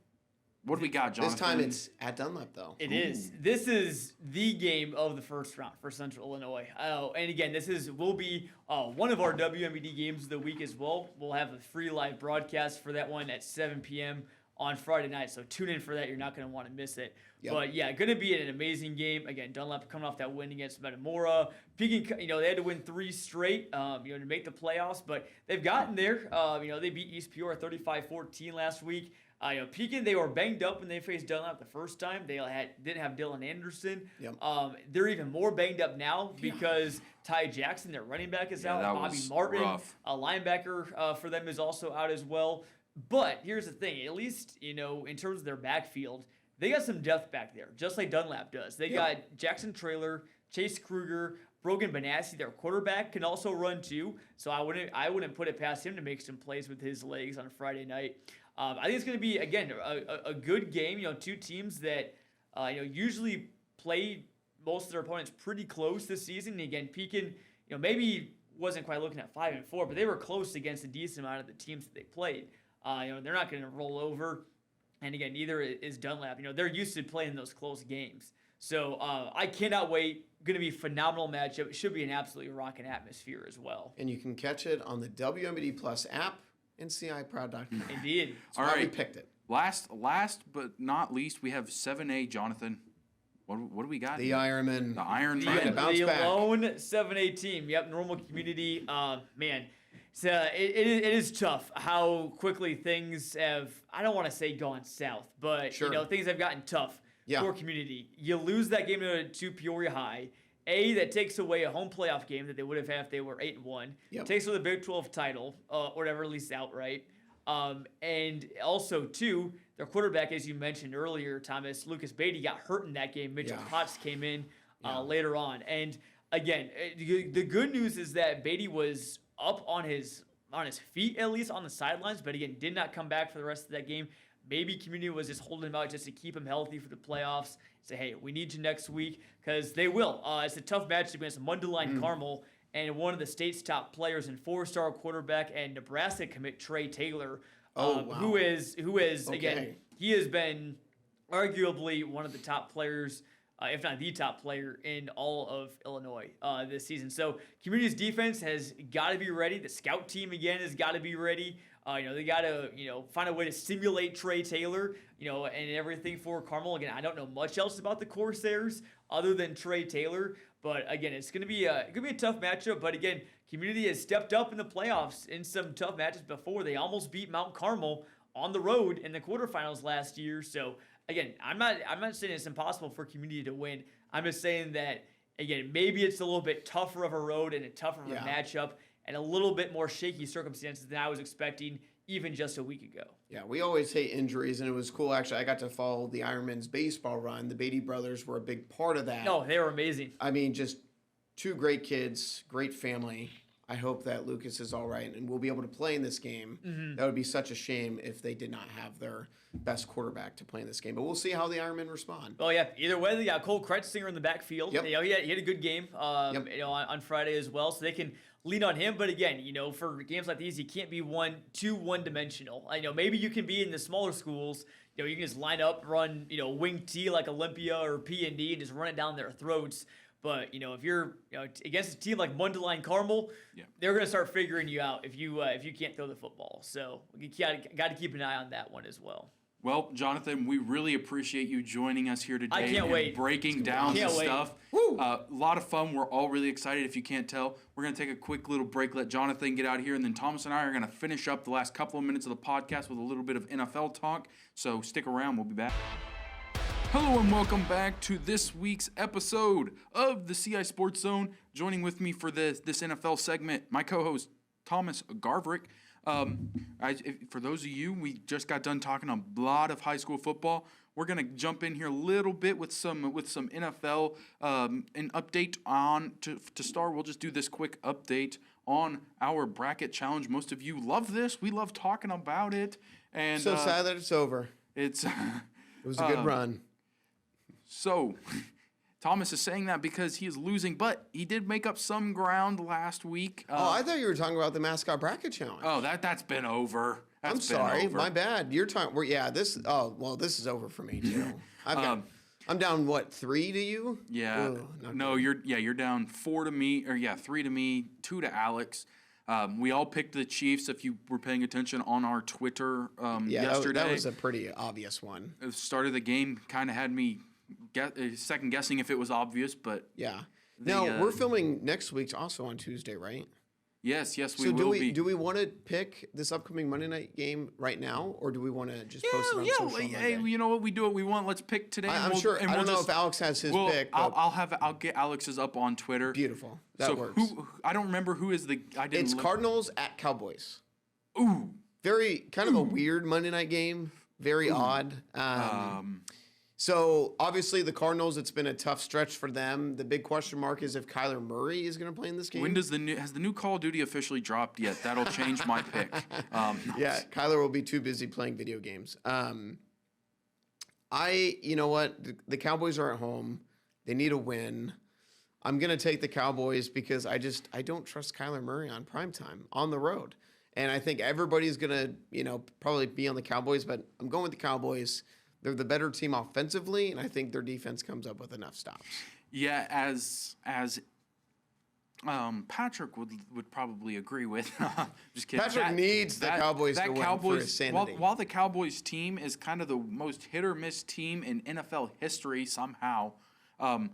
[SPEAKER 1] What do we got, Jonathan?
[SPEAKER 2] This time it's at Dunlap, though.
[SPEAKER 4] It is. This is the game of the first round for Central Illinois. And again, will be one of our WMBD games of the week as well. We'll have a free live broadcast for that one at 7 p.m. on Friday night. So tune in for that. You're not going to want to miss it.
[SPEAKER 2] Yep.
[SPEAKER 4] But yeah, going to be an amazing game. Again, Dunlap coming off that win against Metamora. Pekin, they had to win 3 straight, to make the playoffs, but they've gotten there. They beat East Peoria 35-14 last week. Pekin, they were banged up when they faced Dunlap the first time. They didn't have Dylan Anderson.
[SPEAKER 2] Yep.
[SPEAKER 4] They're even more banged up now because Ty Jackson, their running back, is out.
[SPEAKER 1] that
[SPEAKER 4] Bobby
[SPEAKER 1] was
[SPEAKER 4] Martin,
[SPEAKER 1] rough.
[SPEAKER 4] a linebacker for them, is also out as well. But here's the thing: at least in terms of their backfield, they got some depth back there, just like Dunlap does. They got Jackson Traylor, Chase Kruger, Brogan Benassi, their quarterback, can also run too. So I wouldn't put it past him to make some plays with his legs on Friday night. I think it's going to be, again, a good game. 2 teams that usually play most of their opponents pretty close this season. And again, Pekin, maybe wasn't quite looking at 5-4, but they were close against a decent amount of the teams that they played. They're not going to roll over. And again, neither is Dunlap. They're used to playing those close games. So I cannot wait. Going to be a phenomenal matchup. It should be an absolutely rocking atmosphere as well.
[SPEAKER 2] And you can catch it on the WMBD Plus app and CIProd.com.
[SPEAKER 4] Indeed.
[SPEAKER 1] All
[SPEAKER 2] Why we
[SPEAKER 1] right.
[SPEAKER 2] picked it.
[SPEAKER 1] Last but not least, we have 7A, Jonathan. What do we got?
[SPEAKER 2] The Ironman.
[SPEAKER 1] The Iron
[SPEAKER 2] Trying to
[SPEAKER 1] Man.
[SPEAKER 2] bounce
[SPEAKER 4] the
[SPEAKER 2] back.
[SPEAKER 4] lone 7A team. Yep, Normal Community. Man, it is tough how quickly things have, I don't want to say gone south, but
[SPEAKER 2] Sure.
[SPEAKER 4] things have gotten tough
[SPEAKER 2] Yeah.
[SPEAKER 4] for Community. You lose that game to Peoria High. That takes away a home playoff game that they would have had if they were 8-1.
[SPEAKER 2] Yep.
[SPEAKER 4] Takes away the Big 12 title, or whatever, at least outright. And also, too, their quarterback, as you mentioned earlier, Thomas, Lucas Beatty, got hurt in that game. Mitchell
[SPEAKER 2] Yeah.
[SPEAKER 4] Potts came in later on. And again, the good news is that Beatty was up on his feet, at least on the sidelines, but again, did not come back for the rest of that game. Maybe Community was just holding him out just to keep him healthy for the playoffs. Say, hey, we need you next week, because they will. It's a tough match against Mundelein Carmel and one of the state's top players and 4-star quarterback and Nebraska commit Trey Taylor.
[SPEAKER 2] Oh, wow.
[SPEAKER 4] who is again,
[SPEAKER 2] Okay.
[SPEAKER 4] he has been arguably one of the top players, if not the top player in all of Illinois this season. So Community's defense has got to be ready. The scout team again has got to be ready. They got to find a way to simulate Trey Taylor, and everything for Carmel. Again, I don't know much else about the Corsairs other than Trey Taylor, but again, it's gonna be a tough matchup. But again, Community has stepped up in the playoffs in some tough matches before. They almost beat Mount Carmel on the road in the quarterfinals last year. So again, I'm not saying it's impossible for Community to win. I'm just saying that again, maybe it's a little bit tougher of a road and a tougher of a matchup and a little bit more shaky circumstances than I was expecting even just a week ago.
[SPEAKER 2] Yeah, we always hate injuries, and it was cool. Actually, I got to follow the Ironman's baseball run. The Beatty brothers were a big part of that.
[SPEAKER 4] No, they were amazing.
[SPEAKER 2] I mean, just two great kids, great family. I hope that Lucas is all right and will be able to play in this game.
[SPEAKER 4] Mm-hmm.
[SPEAKER 2] That would be such a shame if they did not have their best quarterback to play in this game. But we'll see how the Ironmen respond.
[SPEAKER 4] Well, yeah. Either way, they got Cole Kretzinger in the backfield.
[SPEAKER 2] Yep.
[SPEAKER 4] He had a good game. On Friday as well, so they can lean on him. But again, for games like these, you can't be too one-dimensional. I know maybe you can be in the smaller schools. You can just line up, run, wing T like Olympia or P&D and just run it down their throats. But if you're against a team like Mundelein Carmel, they're going to start figuring you out if you can't throw the football. So you got to keep an eye on that one as well.
[SPEAKER 1] Well, Jonathan, we really appreciate you joining us here today.
[SPEAKER 4] I can't
[SPEAKER 1] and
[SPEAKER 4] wait.
[SPEAKER 1] Breaking down
[SPEAKER 4] Can't
[SPEAKER 1] some
[SPEAKER 4] wait.
[SPEAKER 1] stuff. A lot of fun. We're all really excited. If you can't tell, we're going to take a quick little break, let Jonathan get out of here, and then Thomas and I are going to finish up the last couple of minutes of the podcast with a little bit of NFL talk. So stick around. We'll be back. Hello and welcome back to this week's episode of the CI Sports Zone. Joining with me for this NFL segment, my co-host Thomas Garverick. For those of you, we just got done talking a lot of high school football. We're gonna jump in here a little bit with some NFL an update on to start. We'll just do this quick update on our bracket challenge. Most of you love this. We love talking about it. And
[SPEAKER 2] So sad that it's over.
[SPEAKER 1] It's
[SPEAKER 2] It was a good run.
[SPEAKER 1] So, Thomas is saying that because he is losing, but he did make up some ground last week.
[SPEAKER 2] I thought you were talking about the mascot bracket challenge.
[SPEAKER 1] Oh, that's been over.
[SPEAKER 2] I'm sorry, my bad. You're talking. This is over for me too. I'm down 3 to you?
[SPEAKER 1] Yeah.
[SPEAKER 2] Ooh,
[SPEAKER 1] no, you're down 4 to me, 3 to me, 2 to Alex. We all picked the Chiefs. If you were paying attention on our Twitter yesterday,
[SPEAKER 2] that was a pretty obvious one.
[SPEAKER 1] The start of the game kind of had me second guessing if it was obvious, but
[SPEAKER 2] yeah. Now we're filming next week's also on Tuesday, right?
[SPEAKER 1] Yes, we
[SPEAKER 2] so
[SPEAKER 1] will be.
[SPEAKER 2] Do we want to pick this upcoming Monday night game right now, or do we want to just post it on social Monday?
[SPEAKER 1] Hey, you know what? We do what we want. Let's pick today.
[SPEAKER 2] I'm sure. I don't know if Alex has his pick. But
[SPEAKER 1] I'll get Alex's up on Twitter.
[SPEAKER 2] Beautiful. That works.
[SPEAKER 1] I don't remember who is the.
[SPEAKER 2] It's Cardinals at Cowboys.
[SPEAKER 1] Ooh.
[SPEAKER 2] Very kind of a weird Monday night game. Very odd. So obviously the Cardinals, it's been a tough stretch for them. The big question mark is if Kyler Murray is going to play in this game.
[SPEAKER 1] When has the new Call of Duty officially dropped yet? That'll change my pick.
[SPEAKER 2] Yeah, Kyler will be too busy playing video games. You know what? The Cowboys are at home. They need a win. I'm going to take the Cowboys because I don't trust Kyler Murray on primetime on the road. And I think everybody's going to, probably be on the Cowboys, but I'm going with the Cowboys. They're the better team offensively, and I think their defense comes up with enough stops.
[SPEAKER 1] Yeah, as Patrick would probably agree with. Just kidding.
[SPEAKER 2] Patrick needs the Cowboys to win for his sanity.
[SPEAKER 1] While the Cowboys team is kind of the most hit or miss team in NFL history somehow, I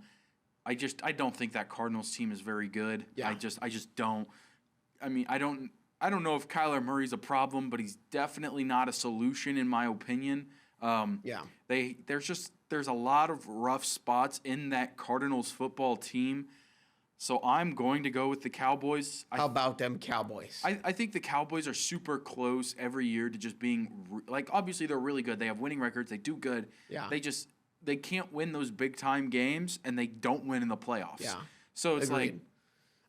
[SPEAKER 1] don't think that Cardinals team is very good.
[SPEAKER 2] Yeah.
[SPEAKER 1] I just don't. I mean, I don't know if Kyler Murray's a problem, but he's definitely not a solution in my opinion. There's a lot of rough spots in that Cardinals football team, so I'm going to go with the Cowboys.
[SPEAKER 2] How about them Cowboys?
[SPEAKER 1] I think the Cowboys are super close every year to just being obviously they're really good. They have winning records. They do good.
[SPEAKER 2] Yeah.
[SPEAKER 1] They can't win those big time games, and they don't win in the playoffs.
[SPEAKER 2] Yeah.
[SPEAKER 1] So it's
[SPEAKER 2] Agreed.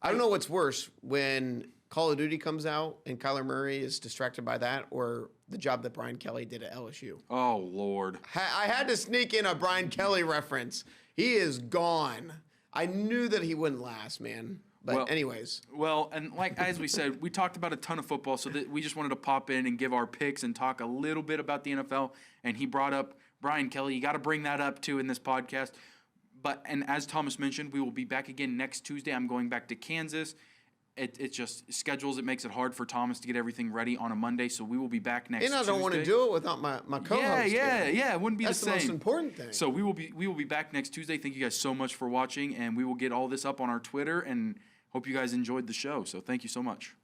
[SPEAKER 2] I don't know what's worse, when Call of Duty comes out and Kyler Murray is distracted by that, or the job that Brian Kelly did at LSU.
[SPEAKER 1] Oh, Lord.
[SPEAKER 2] I had to sneak in a Brian Kelly reference. He is gone. I knew that he wouldn't last, man. But anyways,
[SPEAKER 1] Well, and like as we said, we talked about a ton of football, so that we just wanted to pop in and give our picks and talk a little bit about the NFL. And he brought up Brian Kelly. You got to bring that up too in this podcast. And as Thomas mentioned, we will be back again next Tuesday. I'm going back to Kansas. It just schedules. It makes it hard for Thomas to get everything ready on a Monday. So we will be back next.
[SPEAKER 2] and I
[SPEAKER 1] Tuesday.
[SPEAKER 2] don't want to do it without my co-host.
[SPEAKER 1] Yeah.
[SPEAKER 2] here.
[SPEAKER 1] It wouldn't be
[SPEAKER 2] That's
[SPEAKER 1] the
[SPEAKER 2] the
[SPEAKER 1] same.
[SPEAKER 2] most important thing.
[SPEAKER 1] So we will be back next Tuesday. Thank you guys so much for watching, and we will get all this up on our Twitter. And hope you guys enjoyed the show. So thank you so much.